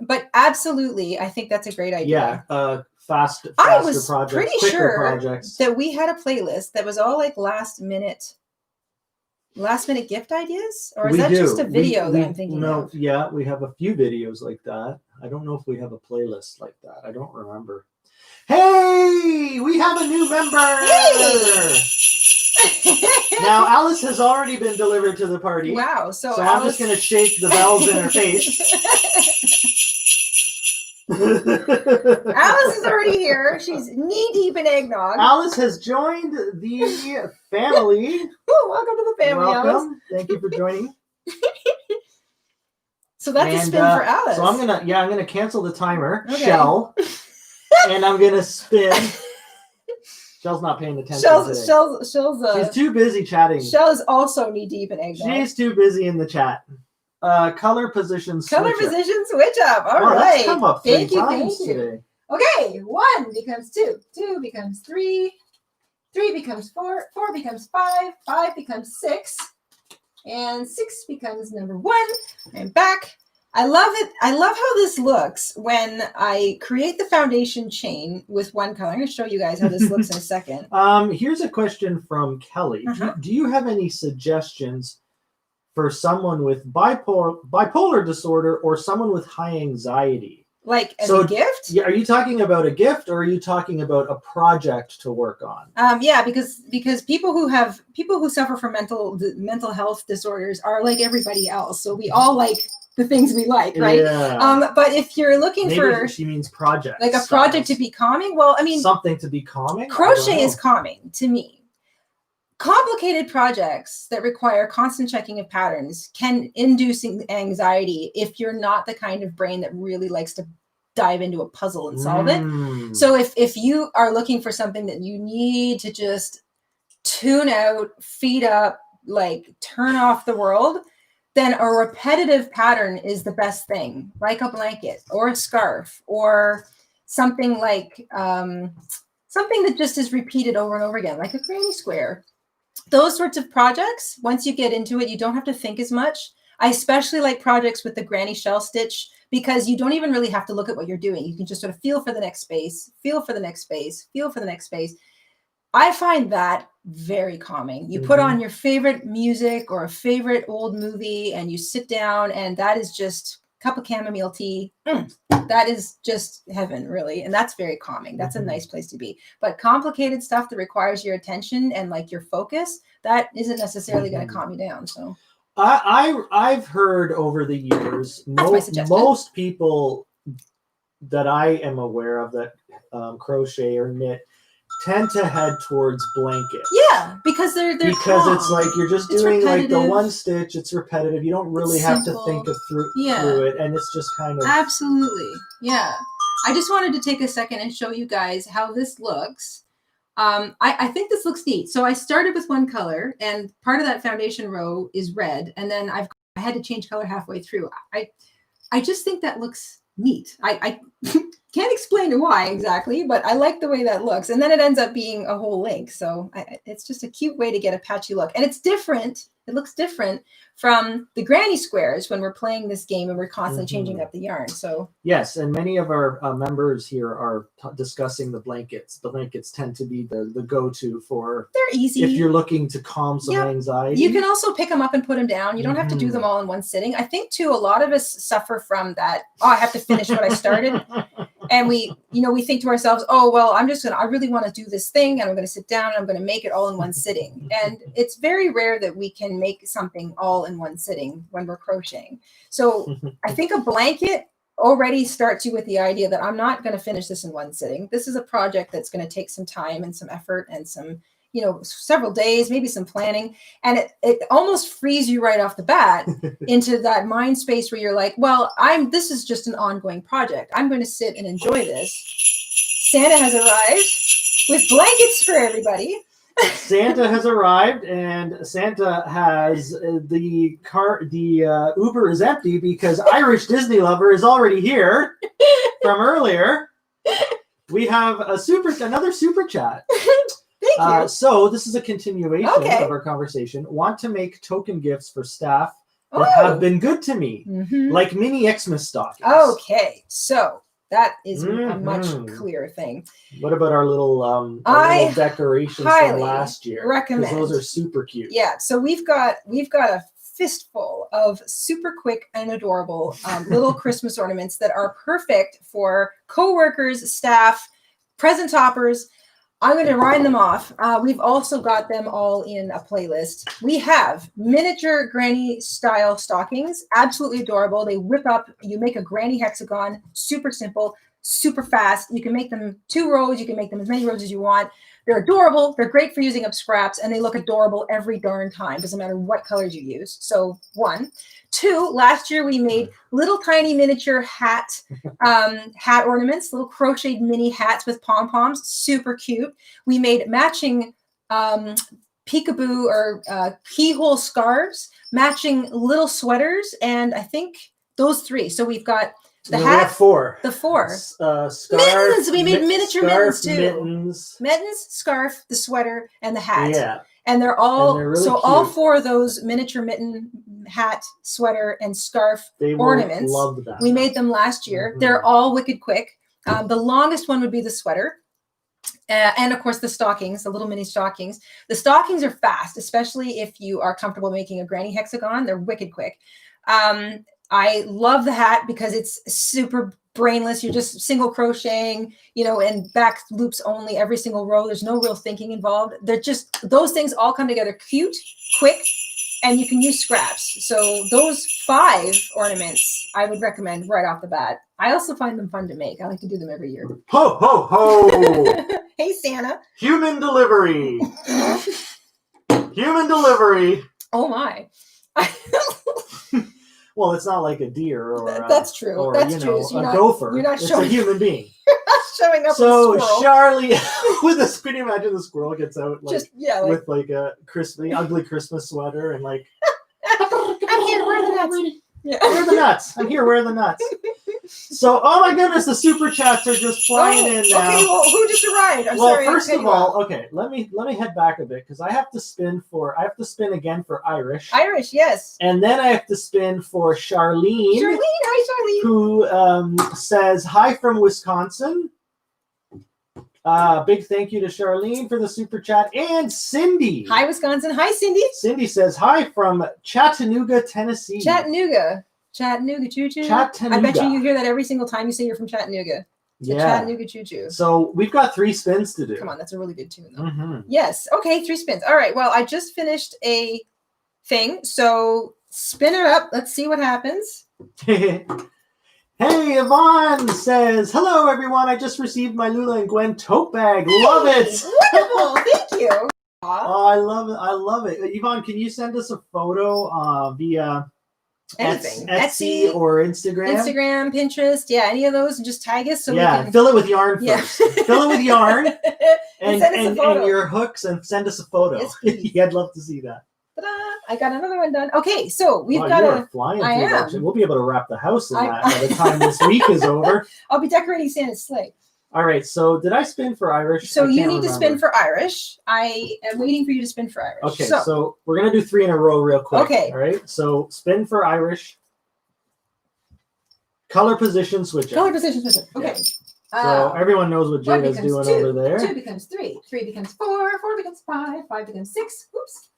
But absolutely, I think that's a great idea. Yeah. Faster I was projects, pretty sure projects. that we had a playlist that was all like last minute gift ideas, or is that just a video that I'm thinking of? Yeah, we have a few videos like that. I don't know if we have a playlist like that. I don't remember. Hey, we have a new member. Hey! Now Alice has already been delivered to the party. Wow! So I'm just going to shake the bells in her face. Alice is already here. She's knee deep in eggnog. Alice has joined the family. Ooh, welcome to the family, welcome. Alice. Thank you for joining. So that's a spin for Alice. So I'm gonna cancel the timer, Shell, and I'm gonna spin Shell's not paying attention today. Shell's She's too busy chatting. Shell is also knee deep in eggnog. She's too busy in the chat. Color position switch Color up. position switch up. All Wow, right. that's come up three times thank you. today. Okay, 1 becomes 2, 2 becomes 3, 3 becomes 4, 4 becomes 5, 5 becomes 6, and 6 becomes number 1. I'm back. I love it. I love how this looks when I create the foundation chain with one color. I'm going to show you guys how this looks in a second. Here's a question from Kelly. Do you have any suggestions for someone with bipolar disorder or someone with high anxiety? Like as a gift? Yeah, are you talking about a gift or are you talking about a project to work on? Yeah, because people who suffer from mental health disorders are like everybody else. So we all like the things we like, right? Yeah. But if you're looking for, she means project, like a project to be calming. Well, I mean, something to be calming. Crochet is calming to me. Complicated projects that require constant checking of patterns can induce anxiety if you're not the kind of brain that really likes to dive into a puzzle and solve it. So if you are looking for something that you need to just tune out, feed up, like turn off the world, then a repetitive pattern is the best thing, like a blanket or a scarf or something like something that just is repeated over and over again, like a granny square. Those sorts of projects, once you get into it, you don't have to think as much. I especially like projects with the granny shell stitch because you don't even really have to look at what you're doing. You can just sort of feel for the next space, feel for the next space, feel for the next space. I find that very calming. You put on your favorite music or a favorite old movie and you sit down and that is just a cup of chamomile tea. That is just heaven, really. And that's very calming. That's a nice place to be. But complicated stuff that requires your attention and like your focus, that isn't necessarily going to calm you down. So I've heard over the years, most people that I am aware of that crochet or knit tend to head towards blanket. Yeah, because they're because calm. It's like you're just doing repetitive. Like the one stitch. It's repetitive. You don't really have to think through it, and it's just kind of absolutely. Yeah, I just wanted to take a second and show you guys how this looks. I think this looks neat. So I started with one color, and part of that foundation row is red, and then I had to change color halfway through. I just think that looks neat. I can't explain why exactly, but I like the way that looks. And then it ends up being a whole link. So it's just a cute way to get a patchy look. And it's different. It looks different from the granny squares when we're playing this game and we're constantly changing up the yarn. So yes, and many of our members here are discussing the blankets. The blankets tend to be the go-to for. They're easy if you're looking to calm some anxiety. You can also pick them up and put them down. You don't have to do them all in one sitting. I think too, a lot of us suffer from that. Oh, I have to finish what I started. And we think to ourselves, oh, well, I really want to do this thing and I'm going to sit down and I'm going to make it all in one sitting. And it's very rare that we can make something all in one sitting when we're crocheting. So I think a blanket already starts you with the idea that I'm not going to finish this in one sitting. This is a project that's going to take some time and some effort and some, several days, maybe some planning. And it almost frees you right off the bat into that mind space where you're like, well, this is just an ongoing project. I'm going to sit and enjoy this. Santa has arrived with blankets for everybody. Santa has arrived, and Santa has the Uber is empty because Irish Disney Lover is already here from earlier. We have another super chat. Thank you. So this is a continuation of our conversation. Want to make token gifts for staff that have been good to me, like mini Xmas stockings. Okay, so that is a much clearer thing. What about our little decorations from last year? Recommend. Because those are super cute. Yeah, so we've got a fistful of super quick and adorable little Christmas ornaments that are perfect for coworkers, staff, present toppers. I'm going to rhyme them off. We've also got them all in a playlist. We have miniature granny style stockings, absolutely adorable. They whip up. You make a granny hexagon, super simple. super fast. You can make them 2 rows. You can make them as many rows as you want. They're adorable. They're great for using up scraps, and they look adorable every darn time. Doesn't matter what colors you use. So 1. 2, last year we made little tiny miniature hat ornaments, little crocheted mini hats with pom-poms, super cute. We made matching peekaboo or keyhole scarves, matching little sweaters, and I think those 3. So we've got the hat. We have 4. The 4. Scarf, mittens. We made miniature mittens too. Mittens, scarf, the sweater, and the hat. Yeah. And they're all really so cute. all 4 of those miniature mitten, hat, sweater, and scarf ornaments. Love that. We made them last year. They're all wicked quick. The longest one would be the sweater. And of course the stockings, the little mini stockings. The stockings are fast, especially if you are comfortable making a granny hexagon. They're wicked quick. I love the hat because it's super brainless. You're just single crocheting, and back loops only every single row. There's no real thinking involved. They're just, those things all come together cute, quick, and you can use scraps. So those 5 ornaments I would recommend right off the bat. I also find them fun to make. I like to do them every year. Ho, ho, ho! Hey, Santa. Human delivery. Human delivery. Oh, my. Well, it's not like a deer or that's true. Or, that's true. So a gopher. You're not it's a human being. Showing up. So with a squirrel. Charlie, can you imagine the squirrel gets out with like a ugly Christmas sweater and like I'm here. Where are the nuts? Yeah. Where are the nuts? I'm here. Where are the nuts? So, oh my goodness, the super chats are just flying in now. Okay, well, who just arrived? I'm sorry. First of all, okay, let me head back a bit because I have to spin again for Irish. Irish, yes. And then I have to spin for Charlene. Hi, Charlene. Who says hi from Wisconsin. Big thank you to Charlene for the super chat, and Cindy. Hi, Wisconsin. Hi, Cindy. Cindy says hi from Chattanooga, Tennessee. Chattanooga, choo-choo. Chattanooga. I bet you hear that every single time you say you're from Chattanooga. So yeah. Chattanooga, choo-choo. So we've got 3 spins to do. Come on, that's a really good tune, though. Mm-hmm. Yes. Okay, 3 spins. All right. Well, I just finished a thing, so spin it up. Let's see what happens. Hey, Yvonne says, hello, everyone. I just received my Lula and Gwen tote bag. Love it. Wonderful. Thank you. Oh, I love it. I love it. Yvonne, can you send us a photo via Etsy or Instagram? Instagram, Pinterest. Yeah, any of those, and just tag us. So we can... fill it with yarn first. Fill it with yarn and your hooks and send us a photo. Yes, yeah, I'd love to see that. Ta-da! I got another one done. Okay, so we've got a flying. I am. We'll be able to wrap the house in that by the time this week is over. I'll be decorating Santa's sleigh. All right. So did I spin for Irish? So you need to spin for Irish. I am waiting for you to spin for Irish. Okay. So we're gonna do 3 in a row real quick. Okay. All right. So spin for Irish. Color position switch. Color position switch. Okay. Yeah. So everyone knows what Jayda's doing over there. 2 becomes 3. 3 becomes 4. 4 becomes 5. 5 becomes 6. Oops.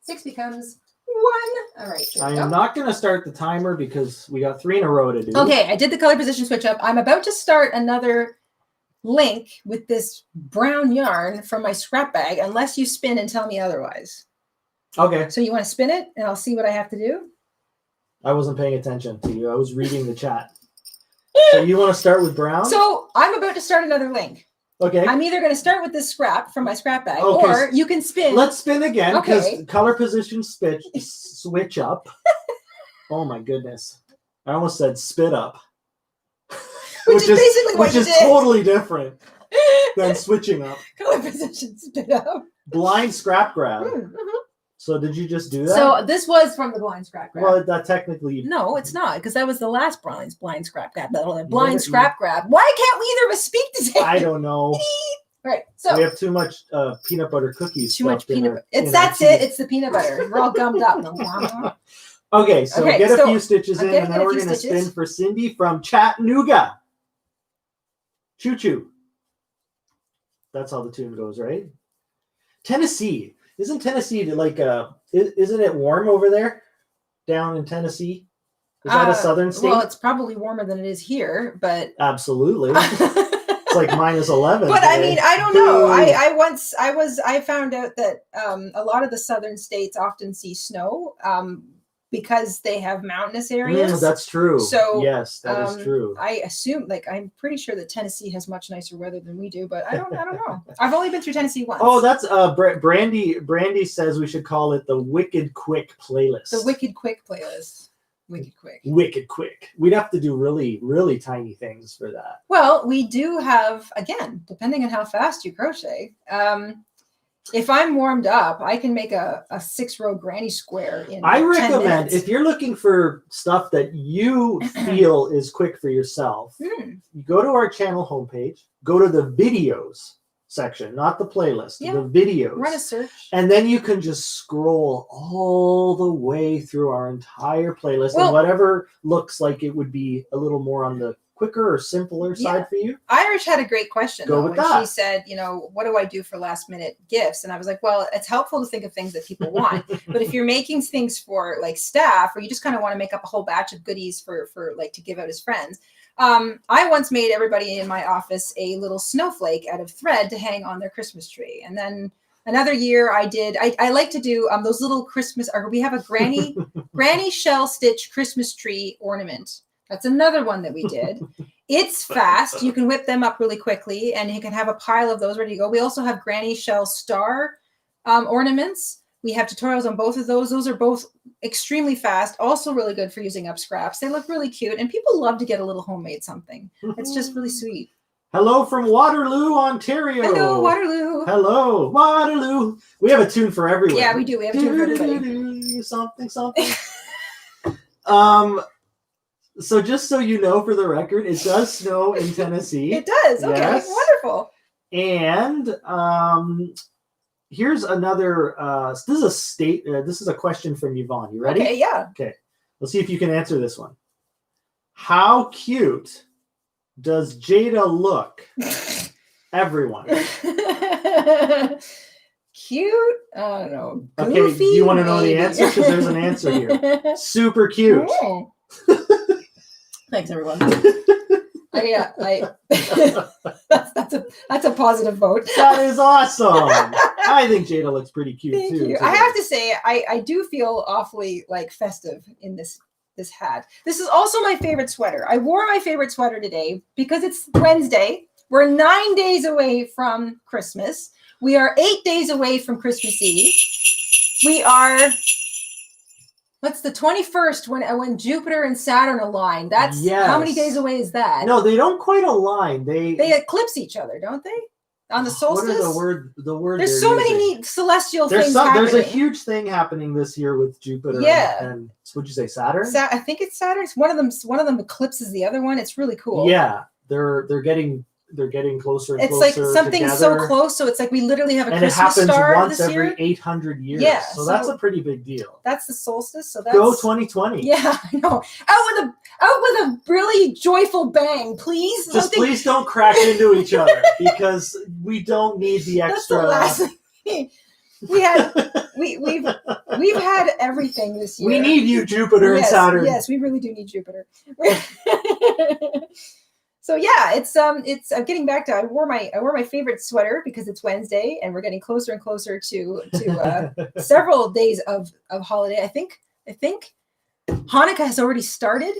6 becomes 1. All right. I am not going to start the timer because we got 3 in a row to do. Okay, I did the color position switch up. I'm about to start another link with this brown yarn from my scrap bag, unless you spin and tell me otherwise. Okay. So you want to spin it, and I'll see what I have to do? I wasn't paying attention to you. I was reading the chat. So you want to start with brown? So I'm about to start another link. Okay. I'm either going to start with this scrap from my scrap bag, or you can spin. Let's spin again because color position switch up. Oh my goodness! I almost said spit up, which is basically what you did. Totally different than switching up. Color position spit up. Blind scrap grab. Mm-hmm. So did you just do that? So this was from the blind scrap grab. Well, that technically... No, it's not, because that was the last blind scrap grab. Blind scrap grab. Why can't we either of us speak today? I don't know. Right. So we have too much peanut butter cookies. Too much peanut butter. It's the peanut butter. We're all gummed up. Okay, so get a few stitches in, and then we're going to spin for Cindy from Chattanooga. Choo-choo. That's how the tune goes, right? Tennessee. Isn't Tennessee like isn't it warm over there down in Tennessee? Is that a southern state? Well, it's probably warmer than it is here, but absolutely. It's like -11. But today. I mean, I don't know. I found out that a lot of the southern states often see snow because they have mountainous areas. That's true. So yes, that is true. I assume, like, I'm pretty sure that Tennessee has much nicer weather than we do, but I don't know. I've only been through Tennessee once. Oh, that's Brandy says we should call it the Wicked Quick playlist. The Wicked Quick playlist. Wicked Quick. Wicked Quick. We'd have to do really, really tiny things for that. Well, we do have, again, depending on how fast you crochet, if I'm warmed up, I can make a 6-row granny square in I 10 recommend, minutes. if you're looking for stuff that you feel is quick for yourself, you go to our channel homepage, go to the videos section, not the playlist, the videos. Run a search. And then you can just scroll all the way through our entire playlist, and whatever looks like it would be a little more on the quicker or simpler side for you. Irish had a great question when she said, what do I do for last minute gifts? And I was like, well, it's helpful to think of things that people want. But if you're making things for like staff, or you just kind of want to make up a whole batch of goodies for like to give out as friends. I once made everybody in my office a little snowflake out of thread to hang on their Christmas tree. And then another year I like to do those little Christmas, or we have a granny shell stitch Christmas tree ornament. That's another one that we did. It's fast. You can whip them up really quickly, and you can have a pile of those ready to go. We also have granny shell star ornaments. We have tutorials on both of those. Those are both extremely fast, also really good for using up scraps. They look really cute, and people love to get a little homemade something. It's just really sweet. Hello from Waterloo, Ontario. Hello, Waterloo. Hello, Waterloo. We have a tune for everyone. Yeah, we do. We have a tune for everybody. Something. So just so you know, for the record, it does snow in Tennessee. It does. Okay, yes. Wonderful. And here's another. This is a question from Yvonne. You ready? Okay. Yeah. Okay. Let's see if you can answer this one. How cute does Jayda look? Everyone. Cute? I don't know. Goofy, okay. Do you want to know maybe. the answer? Because there's an answer here. Super cute. Oh. Thanks, everyone. That's a positive vote. That is awesome. I think Jayda looks pretty cute Thank too. you. Today. I have to say, I do feel awfully like festive in this hat. This is also my favorite sweater. I wore my favorite sweater today because it's Wednesday. We're 9 days away from Christmas. We are 8 days away from Christmas Eve. We are. What's the 21st when Jupiter and Saturn align? That's how many days away is that? No, they don't quite align. They eclipse each other, don't they? On the solstice. What are the word? There's so many neat celestial things happening. There's a huge thing happening this year with Jupiter. And would you say Saturn? I think it's Saturn. One of them eclipses the other one. It's really cool. Yeah, they're getting closer and it's closer. It's like something together. So close. So it's like we literally have a Christmas star this year. And it happens once every 800 years. Yeah, so that's a pretty big deal. That's the solstice. So that's go 2020. Yeah, I know. Out with a really joyful bang, please. Just please don't crash into each other because we don't need the extra. That's the last thing. We've had everything this year. We need you, Jupiter and Saturn. Yes, we really do need Jupiter. So yeah, it's I'm getting back to I wore my favorite sweater because it's Wednesday and we're getting closer and closer to several days of holiday. I think Hanukkah has already started.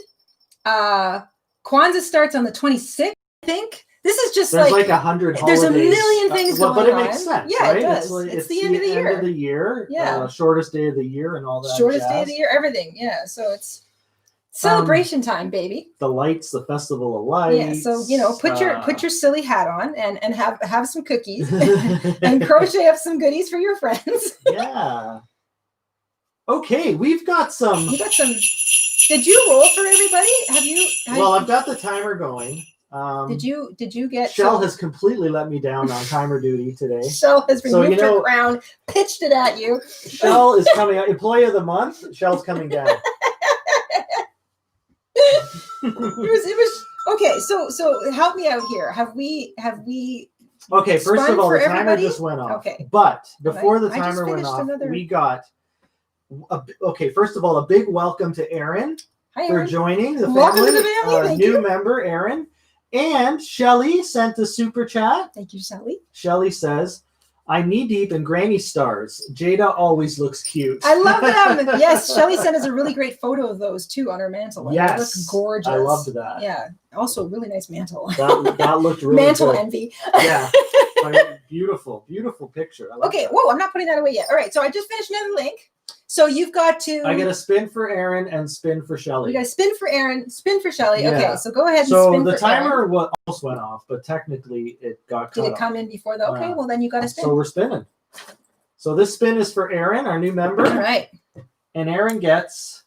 Kwanzaa starts on the 26th, I think. This is just there's like 100 holidays. There's a million things going on. But it makes sense, yeah, right? It does. It's the end of the year. End of the year. Yeah. Shortest day of the year and all that. Shortest day of the year, everything. Yeah. So it's celebration time, baby. The lights, the festival of lights. Yeah. So put your silly hat on and have some cookies and crochet up some goodies for your friends. Yeah. Okay, we've got some. Did you roll for everybody? I've got the timer going. Did you get? Shell has completely let me down on timer duty today. Shell has removed her crown, pitched it at you. Shell is coming out. Employee of the month. Shell's coming down. It was okay. So help me out here. Have we? Okay. First of all, the timer just went off. Okay. But before the timer went off, we got. Okay. First of all, a big welcome to Erin. Hi, for joining the family. Welcome to the family. Thank new you. Member, Erin. And Shelly sent a super chat. Thank you, Shelly. Shelly says, I'm knee deep in granny stars. Jayda always looks cute. I love them. Yes, Shelly sent us a really great photo of those too on our mantle. And Yes, they look gorgeous. I loved that. Yeah, also really nice mantle. That looked really mantle good. envy. Yeah, beautiful, beautiful picture. I like Okay, that. whoa, I'm not putting that away yet. All right, so I just finished another link. So you've got to. I get a spin for Aaron and spin for Shelly. You got to spin for Aaron, spin for Shelly. Yeah. Okay, so go ahead and so spin the for timer Aaron. almost went off, but technically it got cut Did it off. come in before the? Okay, well then you got to spin. So we're spinning. So this spin is for Aaron, our new member. All right. And Aaron gets.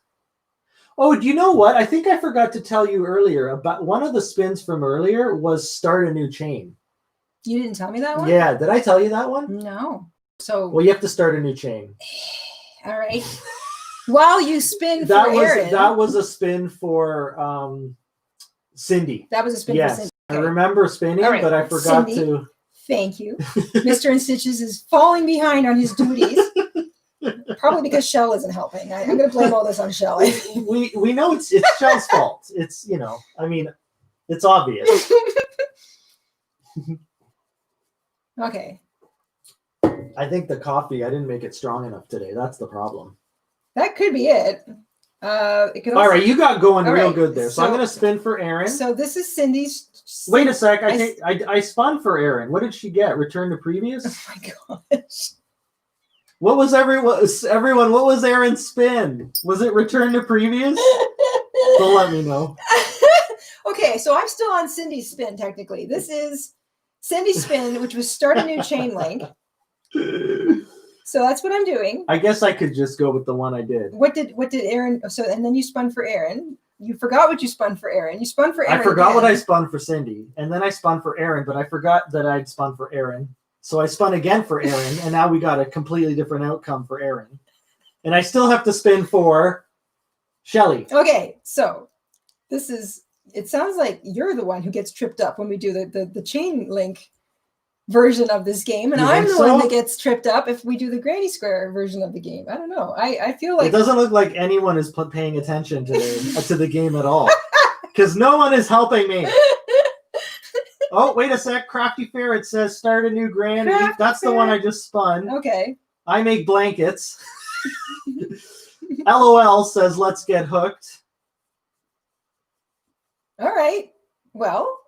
Oh, do you know what? I think I forgot to tell you earlier about one of the spins from earlier was start a new chain. You didn't tell me that one? Yeah, did I tell you that one? No. So. Well, you have to start a new chain. All right. While you spin for Aaron. That was a spin for Cindy. That was a spin for Cindy. Okay. I remember spinning, right. but I forgot Cindy, to. Thank you. Mr. InStitches is falling behind on his duties. Probably because Shell isn't helping. I'm going to blame all this on Shell. we know it's Shell's fault. It's, it's obvious. Okay. I think the coffee, I didn't make it strong enough today. That's the problem. That could be it. It could also, all right, you got going real right, good there. So I'm going to spin for Aaron. So this is Cindy's. Wait a sec. I spun for Aaron. What did she get? Return to previous? Oh my gosh. What was everyone? What was Aaron's spin? Was it return to previous? Don't let me know. Okay, so I'm still on Cindy's spin technically. This is Cindy's spin, which was start a new chain link. So that's what I'm doing. I guess I could just go with the one I did. What did Aaron? So and then you spun for Aaron. You forgot what you spun for Aaron. You spun for Aaron. I forgot again. what I spun for Cindy, and then I spun for Aaron, but I forgot that I'd spun for Aaron. So I spun again for Aaron, and now we got a completely different outcome for Aaron. And I still have to spin for Shelly. Okay, so this is. It sounds like you're the one who gets tripped up when we do the chain link version of this game, and I'm the one that gets tripped up if we do the granny square version of the game. I don't know. I feel like it doesn't look like anyone is paying attention to the game at all, because no one is helping me. Oh, wait a sec. Crafty Ferret says start a new granny. That's the one I just spun. Okay. I make blankets. LOL says let's get hooked. All right. Well,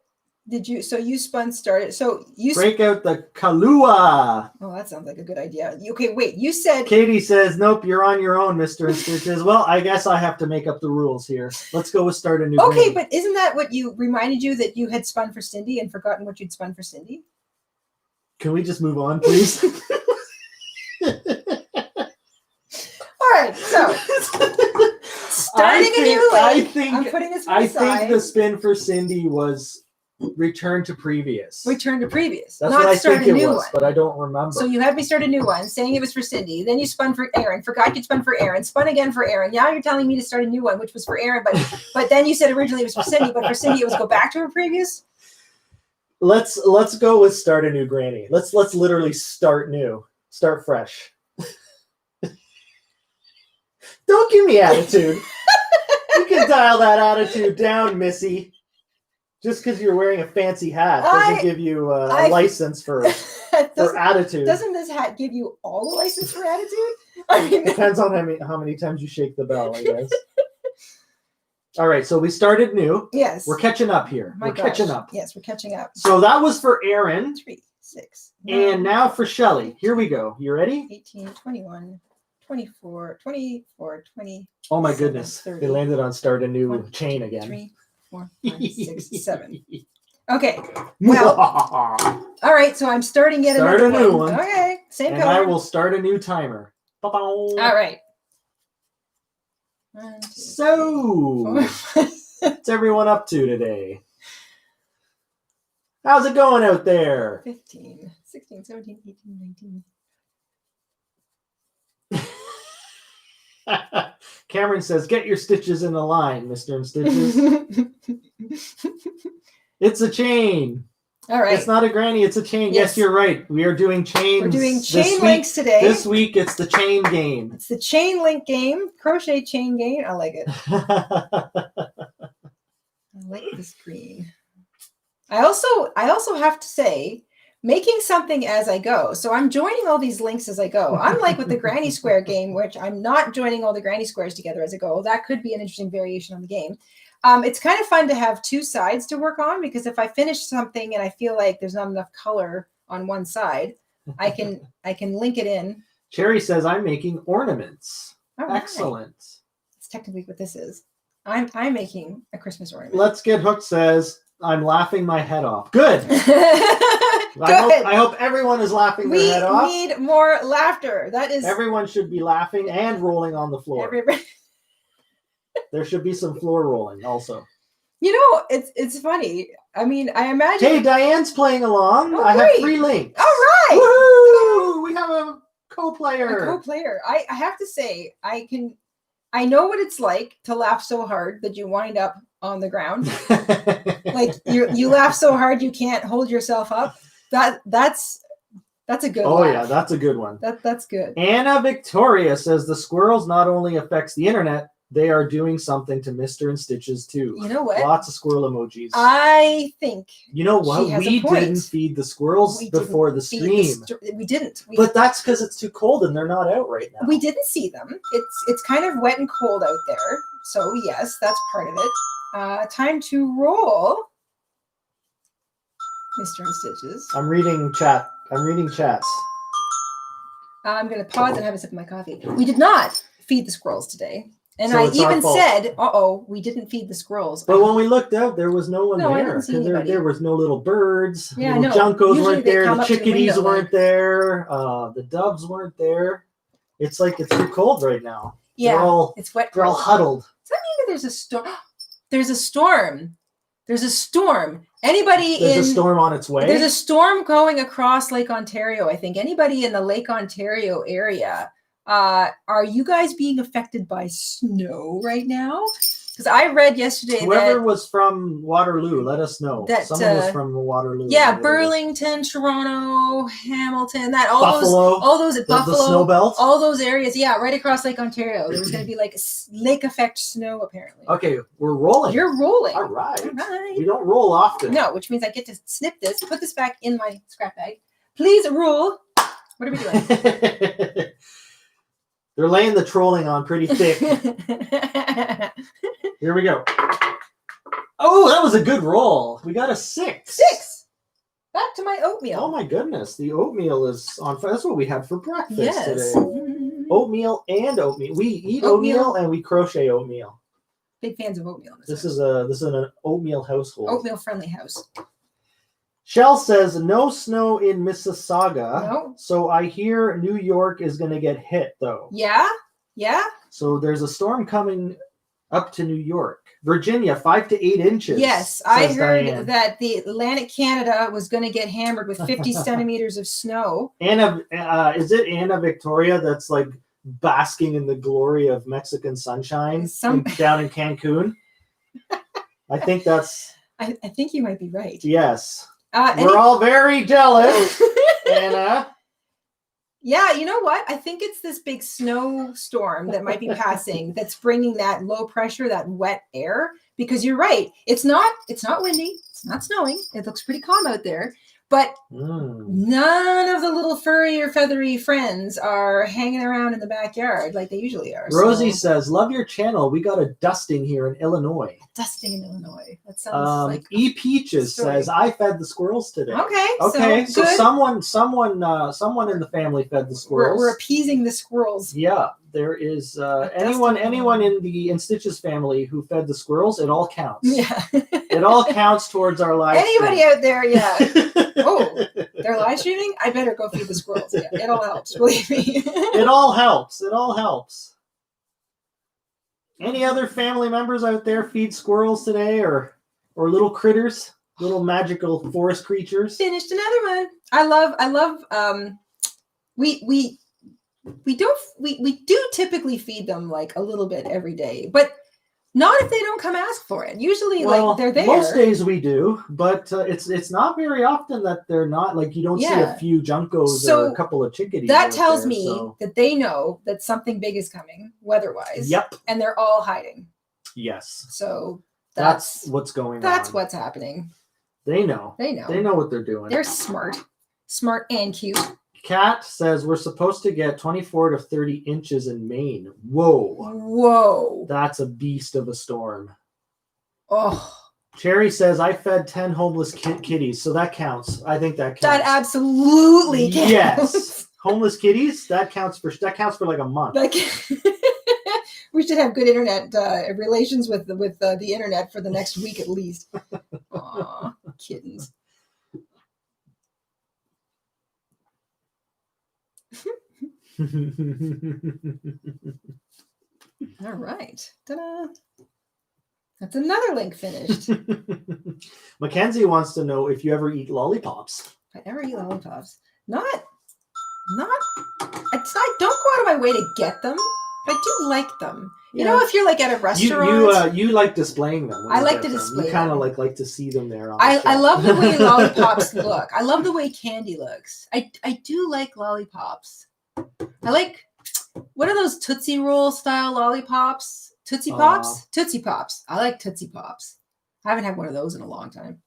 so you spun started. So you break out the Kahlua. Oh, that sounds like a good idea. Okay, wait, you said. Katie says, nope, you're on your own, Mr. InStitches. Well, I guess I have to make up the rules here. Let's go with start a new Okay, granny. but isn't that what you reminded you that you had spun for Cindy and forgotten what you'd spun for Cindy? Can we just move on, please? All right, so starting a new link. I'm putting this I think the spin for Cindy was return to previous. Return to previous. That's not what I start think a it new was, one. but I don't remember. So you had me start a new one, saying it was for Cindy. Then you spun for Aaron. Forgot you'd spun for Aaron. Spun again for Aaron. Now you're telling me to start a new one, which was for Aaron, but then you said originally it was for Cindy, but for Cindy it was go back to her previous. Let's go with start a new granny. Let's literally start new. Start fresh. Don't give me attitude. You can dial that attitude down, Missy. Just because you're wearing a fancy hat doesn't give you a license for attitude. Doesn't this hat give you all the license for attitude? I mean, depends on how many times you shake the bell, I guess. All right, so we started new. Yes. We're catching up here. Catching up. Yes, we're catching up. So that was for Aaron. 3, 6, 9, and now for Shelly. Here we go. You ready? 18, 21, 24, 24, 20. Oh my goodness. 30, they landed on start a new 1, chain again. 3, 4, 5, 6, 7. Okay. Well, all right, so I'm starting yet another a new one. Okay, same and color. I will start a new timer. All right. 1, 2, so, what's everyone up to today? How's it going out there? 15, 16, 17, 18, 19. Cameron says, get your stitches in a line, Mr. InStitches. It's a chain. All right. It's not a granny, it's a chain. Yes, you're right. We are doing chains. We're doing chain links today. This week, it's the chain game. It's the chain link game, crochet chain game. I like it. I like this green. I also have to say, making something as I go. So I'm joining all these links as I go. Unlike with the Granny Square game, which I'm not joining all the Granny Squares together as I go. That could be an interesting variation on the game. It's kind of fun to have two sides to work on, because if I finish something and I feel like there's not enough color on one side, I can link it in. Cherry says, I'm making ornaments. All Excellent. Right. That's technically what this is. I'm making a Christmas ornament. Let's Get Hooked says, I'm laughing my head off. Good. I hope everyone is laughing their head off. We need more laughter. That is. Everyone should be laughing and rolling on the floor. There should be some floor rolling also. You know, it's funny. I mean, I imagine. Hey, Diane's playing along. Oh, I great. have 3 links. All right. Woohoo! We have a co-player. I have to say, I know what it's like to laugh so hard that you wind up on the ground. Like you laugh so hard you can't hold yourself up. That's a good one. Oh yeah, that's a good one. That's good. Anna Victoria says the squirrels not only affects the internet, they are doing something to Mr. InStitches too. You know what? Lots of squirrel emojis. I think. You know what? We didn't feed the squirrels before the stream. We didn't. But that's because it's too cold and they're not out right now. We didn't see them. It's kind of wet and cold out there. So yes, that's part of it. Time to roll, Mr. InStitches. I'm reading chat. I'm reading chats. I'm going to pause and have a sip of my coffee. We did not feed the squirrels today. And So I it's our even fault. said, we didn't feed the squirrels. But when we looked out, there was no one No, I there. didn't see Because anybody. there was no little birds. Yeah, little no. juncos Usually weren't they there. come The up to the chickadees window, weren't there. The doves weren't there. It's like it's too cold right now. Yeah, it's wet. They're all huddled. Does that mean that there's a storm? There's a storm. There's a storm. There's a storm on its way. There's a storm going across Lake Ontario, I think. Anybody in the Lake Ontario area, are you guys being affected by snow right now? Because I read yesterday Whoever was from Waterloo, let us know. Someone was from Waterloo. Yeah, Burlington, Toronto, Hamilton, Buffalo. all those at Buffalo, the snow belt. all those areas. Yeah, right across Lake Ontario. There was going to be like lake effect snow apparently. Okay, we're rolling. You're rolling. All right. All right. We don't roll often. No, which means I get to snip this, put this back in my scrap bag. Please roll. What are we doing? They're laying the trolling on pretty thick. Here we go. Oh, that was a good roll. We got a 6. 6. Back to my oatmeal. Oh my goodness, the oatmeal is on fire. That's what we had for breakfast Yes. today. Oatmeal and oatmeal. We eat oatmeal and we crochet oatmeal. Big fans of oatmeal. This is an oatmeal household. Oatmeal friendly house. Shell says no snow in Mississauga. No. So I hear New York is going to get hit though. Yeah. Yeah. So there's a storm coming up to New York. Virginia, 5 to 8 inches. Yes, I heard Diane. that the Atlantic Canada was going to get hammered with 50 centimeters of snow. Anna, is it Anna Victoria that's like basking in the glory of Mexican sunshine down in Cancun? I think that's. I think you might be right. Yes. We're all very jealous, Anna. Yeah, you know what? I think it's this big snowstorm that might be passing that's bringing that low pressure, that wet air. Because you're right, it's not windy, it's not snowing. It looks pretty calm out there, but none of the little furry or feathery friends are hanging around in the backyard like they usually are. Rosie says, "Love your channel. We got a dusting here in Illinois." Dusting in Illinois. That sounds like E Peaches says, "I fed the squirrels today." Okay. So someone in the family fed the squirrels. We're appeasing the squirrels. Yeah, there is anyone in the InStitches family who fed the squirrels. It all counts. Yeah, it all counts towards our live. Anybody out there? Yeah. Oh, they're live streaming? I better go feed the squirrels. Yeah, it all helps. Believe me. It all helps. It all helps. Any other family members out there feed squirrels today, or little critters, little magical forest creatures? Finished another one. I love. We do typically feed them like a little bit every day, but not if they don't come ask for it. Usually, like they're there. Most days we do, but it's not very often that they're not. Like you don't see a few juncos or a couple of chickadees. That tells me that they know that something big is coming, weather-wise. Yep. And they're all hiding. Yes. So that's what's going on. That's what's happening. They know. They know. They know what they're doing. They're smart. Smart and cute. Kat says we're supposed to get 24 to 30 inches in Maine. Whoa. Whoa. That's a beast of a storm. Oh. Cherry says I fed 10 homeless kitties, so that counts. I think that counts. That absolutely counts. Yes. Homeless kitties, that counts for like a month. We should have good internet relations with the internet for the next week at least. Aw, kittens. All right. Ta-da. That's another link finished. Mackenzie wants to know if you ever eat lollipops. I ever eat lollipops. I don't go out of my way to get them, but I do like them. Yeah. You know, if you're like at a restaurant. You like displaying them. I like to display them. You kind of like to see them there. I love the way lollipops look. I love the way candy looks. I do like lollipops. I like, what are those Tootsie Roll style lollipops? Tootsie Pops? Tootsie Pops. I like Tootsie Pops. I haven't had one of those in a long time.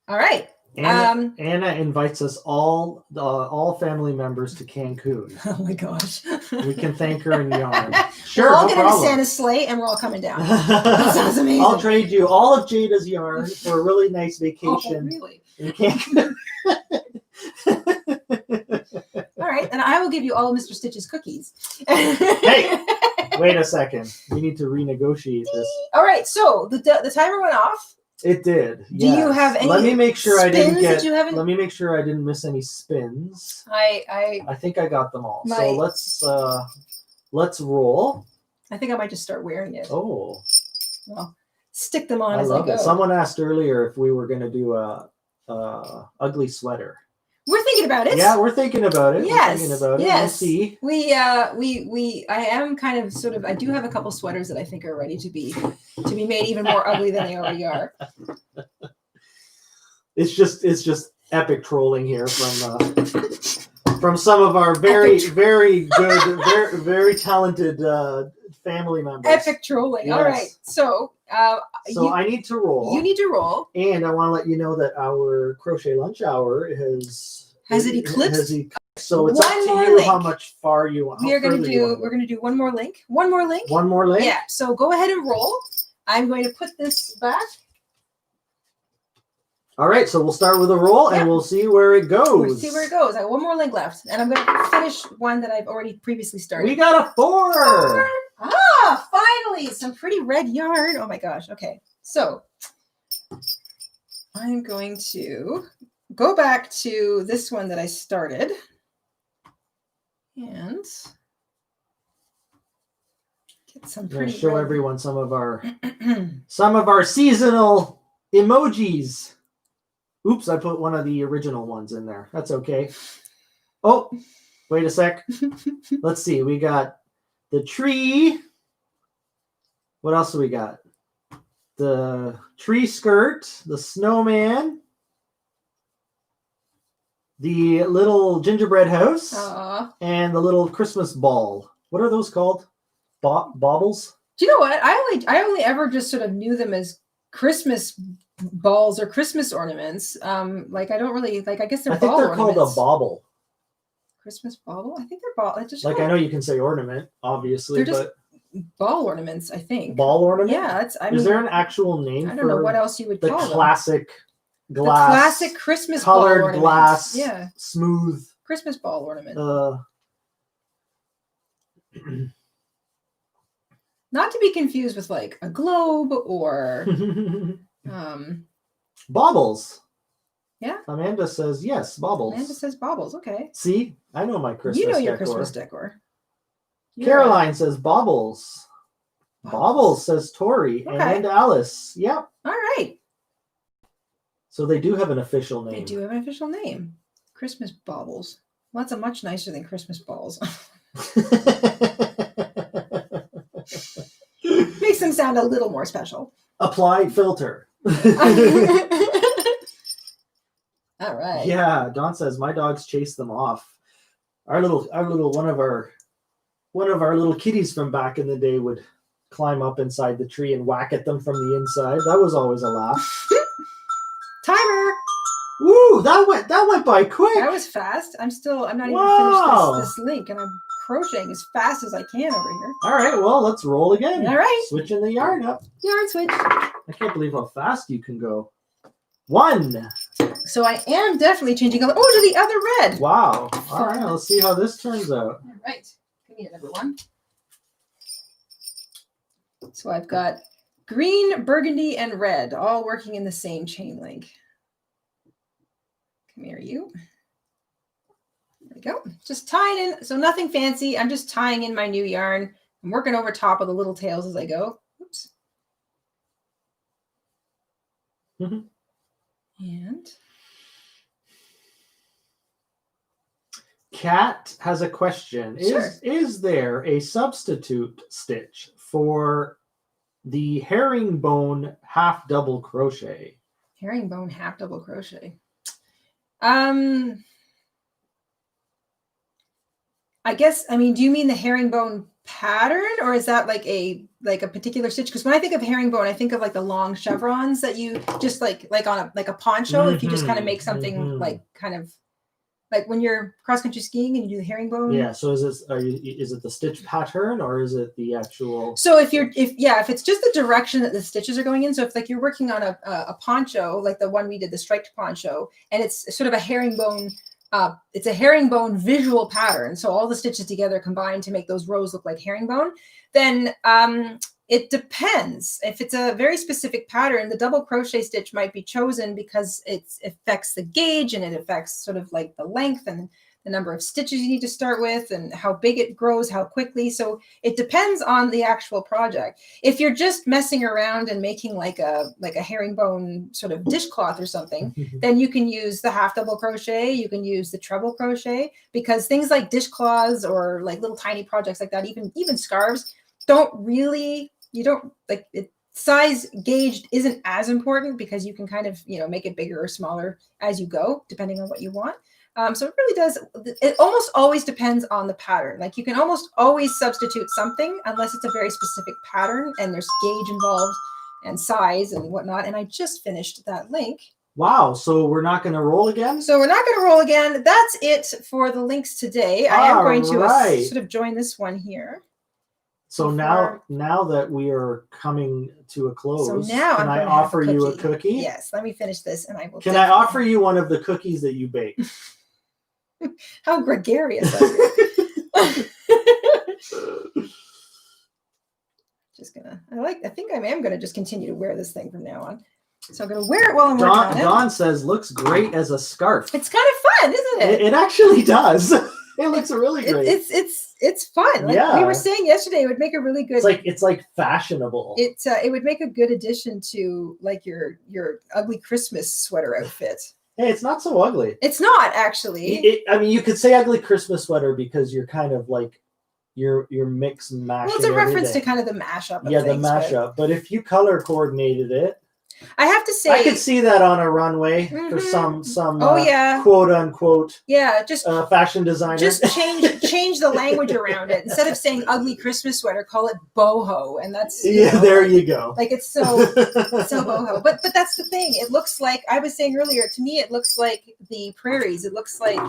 All right. Anna invites us all family members to Cancun. Oh my gosh. We can thank her in yarn. Sure, we're all no getting problem. a Santa's sleigh and we're all coming down. That sounds amazing. I'll trade you all of Jayda's yarn for a really nice vacation. Oh, really? In Cancun. All right, and I will give you all of Mr. Stitch's cookies. Hey, wait a second. We need to renegotiate this. All right, so the timer went off. It did. Do you have any? Let me make sure I didn't get. Let me make sure I didn't miss any spins. I think I got them all. So let's roll. I think I might just start wearing it. Oh. Well, stick them on. I love it. Someone asked earlier if we were going to do a ugly sweater. We're thinking about it. Yeah, we're thinking about it. Yes. We're thinking about it. Yes. We'll see. I am kind of I do have a couple sweaters that I think are ready to be made even more ugly than they already are. It's just epic trolling here from some of our very good, very talented family members. Epic trolling. Yes. All right. So I need to roll. You need to roll. And I want to let you know that our crochet lunch hour has it eclipsed. So it's up to you how much far you want. We're gonna do one more link. One more link. One more link. Yeah. So go ahead and roll. I'm going to put this back. All right, so we'll start with a roll and we'll see where it goes. We'll see where it goes. I have one more link left, and I'm going to finish one that I've already previously started. We got a 4. Ah, finally, some pretty red yarn. Oh my gosh. Okay, so I'm going to go back to this one that I started, and get some pretty. Show everyone some of our seasonal emojis. Oops, I put one of the original ones in there. That's okay. Oh, wait a sec. Let's see. We got the tree. What else do we got? The tree skirt, the snowman, the little gingerbread house, and the little Christmas ball. What are those called? Baubles? Do you know what? I only ever just sort of knew them as Christmas balls or Christmas ornaments. I don't really like. I guess they're. I think they're called a bauble. Christmas bauble. I think they're ball. Just I know you can say ornament, obviously, they're just ball ornaments. I think ball ornament. Yeah, is there an actual name? I don't know what else you would call the classic them. Glass, the classic Christmas colored ball glass. Yeah, smooth Christmas ball ornament. Not to be confused with like a globe or baubles. Yeah. Amanda says yes, baubles. Amanda says baubles. Okay. See, I know my Christmas. You know your Christmas decor. Caroline says baubles. Baubles says Tori and Alice. Yep. All right. So they do have an official name. They do have an official name. Christmas baubles. Well, that's a much nicer than Christmas balls. Makes them sound a little more special. Apply filter. All right. Yeah, Dawn says my dogs chase them off. Our little one of our little kitties from back in the day would climb up inside the tree and whack at them from the inside. That was always a laugh. Timer. Woo, that went by quick. That was fast. I'm not even Wow. finished this link, and I'm crocheting as fast as I can over here. All right, well, let's roll again. All right. Switching the yarn up. Yarn switch. I can't believe how fast you can go. 1. So I am definitely changing color. Oh, to the other red. Wow. All right, let's see how this turns out. All right. Give me another one. So I've got green, burgundy, and red all working in the same chain link. Come here, you. There we go. Just tying in. So nothing fancy. I'm just tying in my new yarn. I'm working over top of the little tails as I go. Oops. Mm-hmm. And Kat has a question. Sure. Is there a substitute stitch for the herringbone half double crochet? Herringbone half double crochet. I guess, I mean, do you mean the herringbone pattern, or is that like a particular stitch? Because when I think of herringbone, I think of like the long chevrons that you just like on a poncho. If you just kind of make something like kind of like when you're cross country skiing and you do the herringbone. Yeah. So is it the stitch pattern or is it the actual? So if it's just the direction that the stitches are going in. So if like you're working on a poncho, like the one we did, the striped poncho, and it's sort of a herringbone. It's a herringbone visual pattern. So all the stitches together combine to make those rows look like herringbone. Then it depends. If it's a very specific pattern, the double crochet stitch might be chosen because it affects the gauge and it affects sort of like the length and the number of stitches you need to start with and how big it grows, how quickly. So it depends on the actual project. If you're just messing around and making like a herringbone sort of dishcloth or something, then you can use the half double crochet. You can use the treble crochet, because things like dishcloths or like little tiny projects like that, even scarves, size gauged isn't as important because you can kind of, make it bigger or smaller as you go, depending on what you want. So it really does. It almost always depends on the pattern. Like you can almost always substitute something unless it's a very specific pattern and there's gauge involved and size and whatnot. And I just finished that link. Wow. So we're not going to roll again? So we're not going to roll again. That's it for the links today. I am going to sort of join this one here. So now that we are coming to a close, can I offer you a cookie? Yes. Let me finish this and I will. Can I offer you one of the cookies that you bake? How gregarious are you? I think I am gonna just continue to wear this thing from now on. So I'm gonna wear it while I'm working on it. Dawn says looks great as a scarf. It's kind of fun, isn't it? It actually does. It looks really great. It's fun. Like we were saying yesterday, it would make a really good. It's like fashionable. It would make a good addition to like your ugly Christmas sweater outfit. Hey, it's not so ugly. It's not actually. I mean, you could say ugly Christmas sweater because you're kind of like you're mix and mashing. Well, it's a reference to kind of the mashup. The mashup. But if you color coordinated it, I have to say, I could see that on a runway for some quote unquote just fashion designer. Just change the language around it. Instead of saying ugly Christmas sweater, call it boho, and that's there you go. Like it's so boho. But that's the thing. It looks like I was saying earlier. To me, it looks like the prairies. It looks like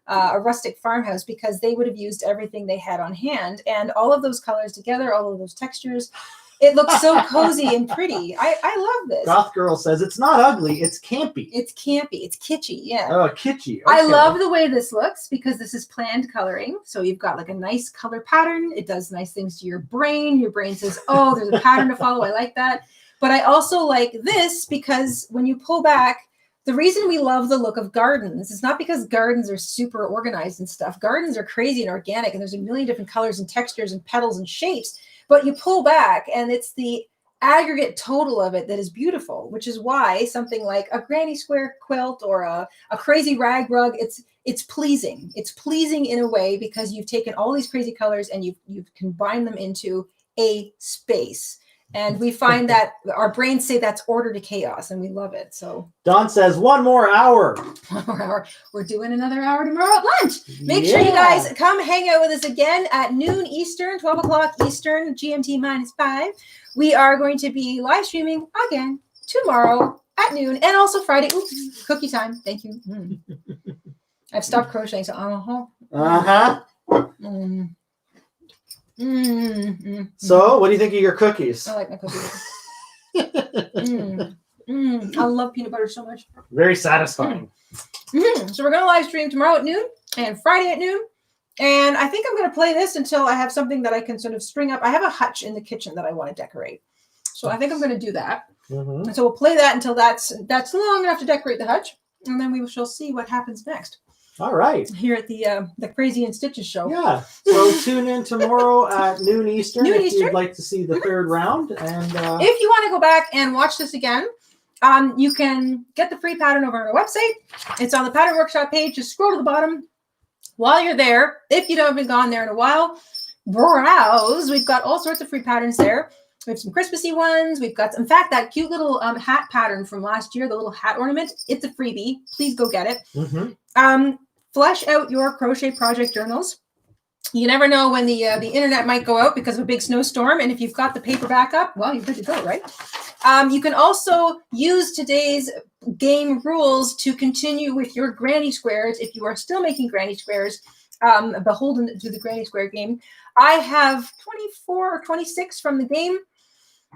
a rustic farmhouse because they would have used everything they had on hand, and all of those colors together, all of those textures. It looks so cozy and pretty. I love this. Goth Girl says it's not ugly, it's campy. It's campy. It's kitschy, yeah. Oh, kitschy. Okay. I love the way this looks because this is planned coloring. So you've got like a nice color pattern. It does nice things to your brain. Your brain says, oh, there's a pattern to follow. I like that. But I also like this because when you pull back, the reason we love the look of gardens is not because gardens are super organized and stuff. Gardens are crazy and organic, and there's a million different colors and textures and petals and shapes. But you pull back and it's the aggregate total of it that is beautiful, which is why something like a granny square quilt or a crazy rag rug, it's pleasing. It's pleasing in a way because you've taken all these crazy colors and you've combined them into a space. And we find that our brains say that's order to chaos, and we love it. So Dawn says 1 more hour. 1 more hour. We're doing another hour tomorrow at lunch. Make sure you guys come hang out with us again at noon Eastern, 12 o'clock Eastern, GMT -5. We are going to be live streaming again tomorrow at noon, and also Friday. Ooh, cookie time. Thank you. I've stopped crocheting, so So, what do you think of your cookies? I like my cookies. I love peanut butter so much. Very satisfying. So we're going to live stream tomorrow at noon and Friday at noon. And I think I'm going to play this until I have something that I can sort of string up. I have a hutch in the kitchen that I want to decorate. So I think I'm going to do that. And so we'll play that until that's long enough to decorate the hutch. And then we shall see what happens next. All right. Here at the Crazy InStitches show. Yeah. So tune in tomorrow at noon Eastern if you'd like to see the third round. And if you want to go back and watch this again, you can get the free pattern over on our website. It's on the pattern workshop page. Just scroll to the bottom. While you're there, if you haven't gone there in a while, browse. We've got all sorts of free patterns there. We have some Christmassy ones. We've got, in fact, that cute little hat pattern from last year, the little hat ornament. It's a freebie. Please go get it. Flesh out your crochet project journals. You never know when the internet might go out because of a big snowstorm. And if you've got the paper backup, well, you're good to go, right? You can also use today's game rules to continue with your granny squares. If you are still making granny squares, beholden to the granny square game. I have 24 or 26 from the game.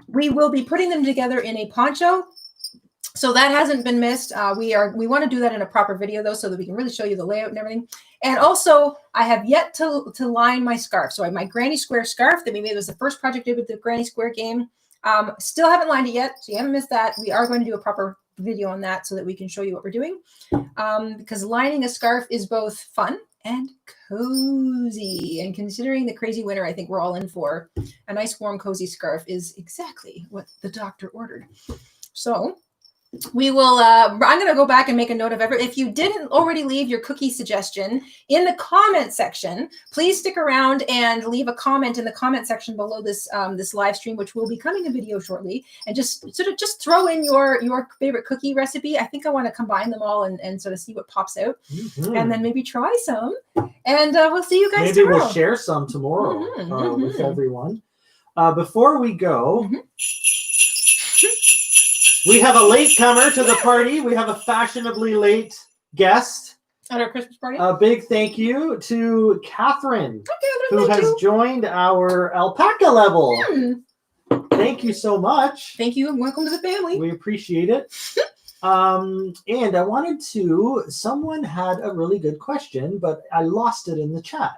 We will be putting them together in a poncho. So that hasn't been missed. We want to do that in a proper video though, so that we can really show you the layout and everything. And also I have yet to line my scarf. So I have my granny square scarf that we made was the first project I did with the granny square game. Still haven't lined it yet. So you haven't missed that. We are going to do a proper video on that so that we can show you what we're doing. Because lining a scarf is both fun and cozy. And considering the crazy winter, I think we're all in for, a nice warm cozy scarf is exactly what the doctor ordered. So we will, I'm going to go back and make a note of if you didn't already leave your cookie suggestion in the comment section, please stick around and leave a comment in the comment section below this, this live stream, which will be coming a video shortly, and just throw in your favorite cookie recipe. I think I want to combine them all and sort of see what pops out, and then maybe try some, and we'll see you guys tomorrow. Maybe we'll share some tomorrow with everyone. Before we go, we have a latecomer to the party. We have a fashionably late guest. At our Christmas party. A big thank you to Catherine, who has joined our alpaca level. Thank you so much. Thank you, and welcome to the family. We appreciate it. And I wanted to, someone had a really good question, but I lost it in the chat.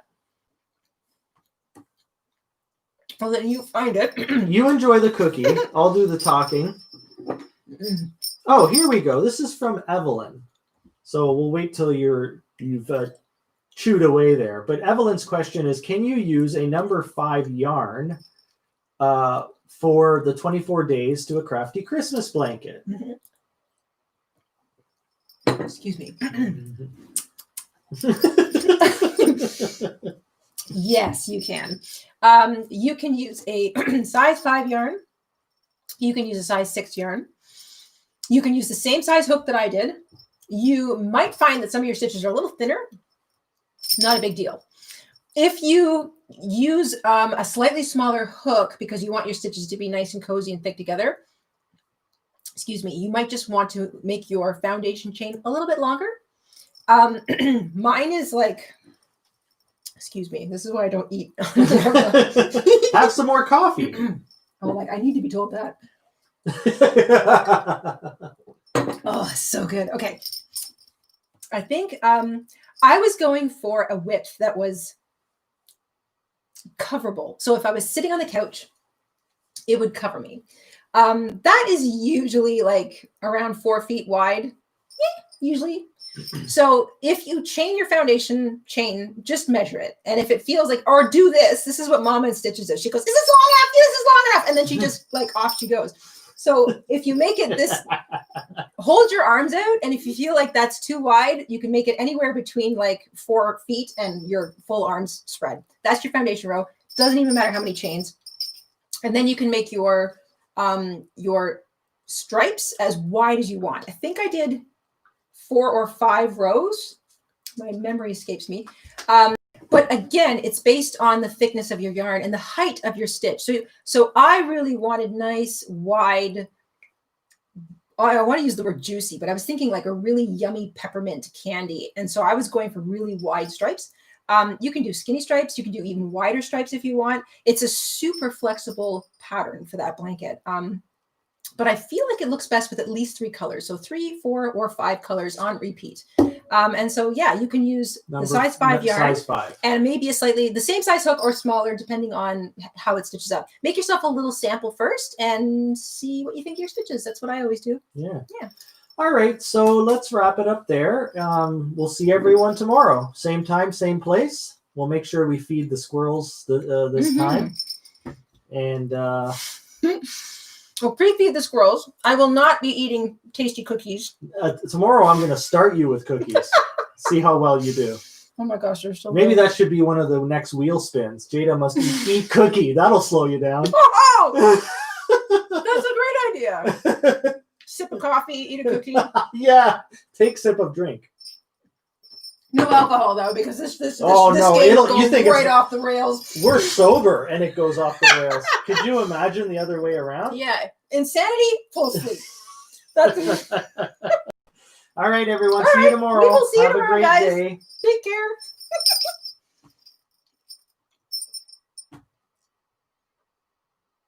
Well, then you find it. You enjoy the cookie. I'll do the talking. Oh, here we go. This is from Evelyn. So we'll wait till you've chewed away there. But Evelyn's question is, can you use a number 5 yarn for the 24 days to a crafty Christmas blanket? Excuse me. Yes, you can. You can use a size 5 yarn. You can use a size 6 yarn. You can use the same size hook that I did. You might find that some of your stitches are a little thinner. Not a big deal. If you use a slightly smaller hook because you want your stitches to be nice and cozy and thick together, excuse me, you might just want to make your foundation chain a little bit longer. Mine is like, excuse me, this is why I don't eat. Have some more coffee. Oh, like I need to be told that. Oh, so good. Okay. I think I was going for a width that was coverable. So if I was sitting on the couch, it would cover me. That is usually like around 4 feet wide, usually. So if you chain your foundation chain, just measure it. And if it feels like, or do this, this is what Mama InStitches does. She goes, is this long enough? This is long enough. And then she just like off she goes. So if you make it this, hold your arms out. And if you feel like that's too wide, you can make it anywhere between like 4 feet and your full arms spread. That's your foundation row. Doesn't even matter how many chains. And then you can make your stripes as wide as you want. I think I did 4 or 5 rows. My memory escapes me. But again, it's based on the thickness of your yarn and the height of your stitch. So I really wanted nice, wide I want to use the word juicy, but I was thinking like a really yummy peppermint candy. And so I was going for really wide stripes. You can do skinny stripes. You can do even wider stripes if you want. It's a super flexible pattern for that blanket. But I feel like it looks best with at least 3 colors. So 3, 4, or 5 colors on repeat. And so, yeah, you can use the size 5 yarn. Size 5. And maybe the same size hook or smaller, depending on how it stitches up. Make yourself a little sample first and see what you think of your stitches. That's what I always do. Yeah. Yeah. All right, so let's wrap it up there. We'll see everyone tomorrow. Same time, same place. We'll make sure we feed the squirrels this time. And we'll pre-feed the squirrels. I will not be eating tasty cookies. Tomorrow I'm going to start you with cookies. See how well you do. Oh my gosh, they're so Maybe good. that should be one of the next wheel spins. Jayda must eat cookie. That'll slow you down. Oh! That's a great idea. Sip of coffee, eat a cookie. Yeah, take sip of drink. No alcohol though, because this game you think goes right off the rails. We're sober and it goes off the rails. Could you imagine the other way around? Yeah, insanity, full sleep. That's all right, everyone. All see you tomorrow. We will see you Have tomorrow, a great guys. day. Take care.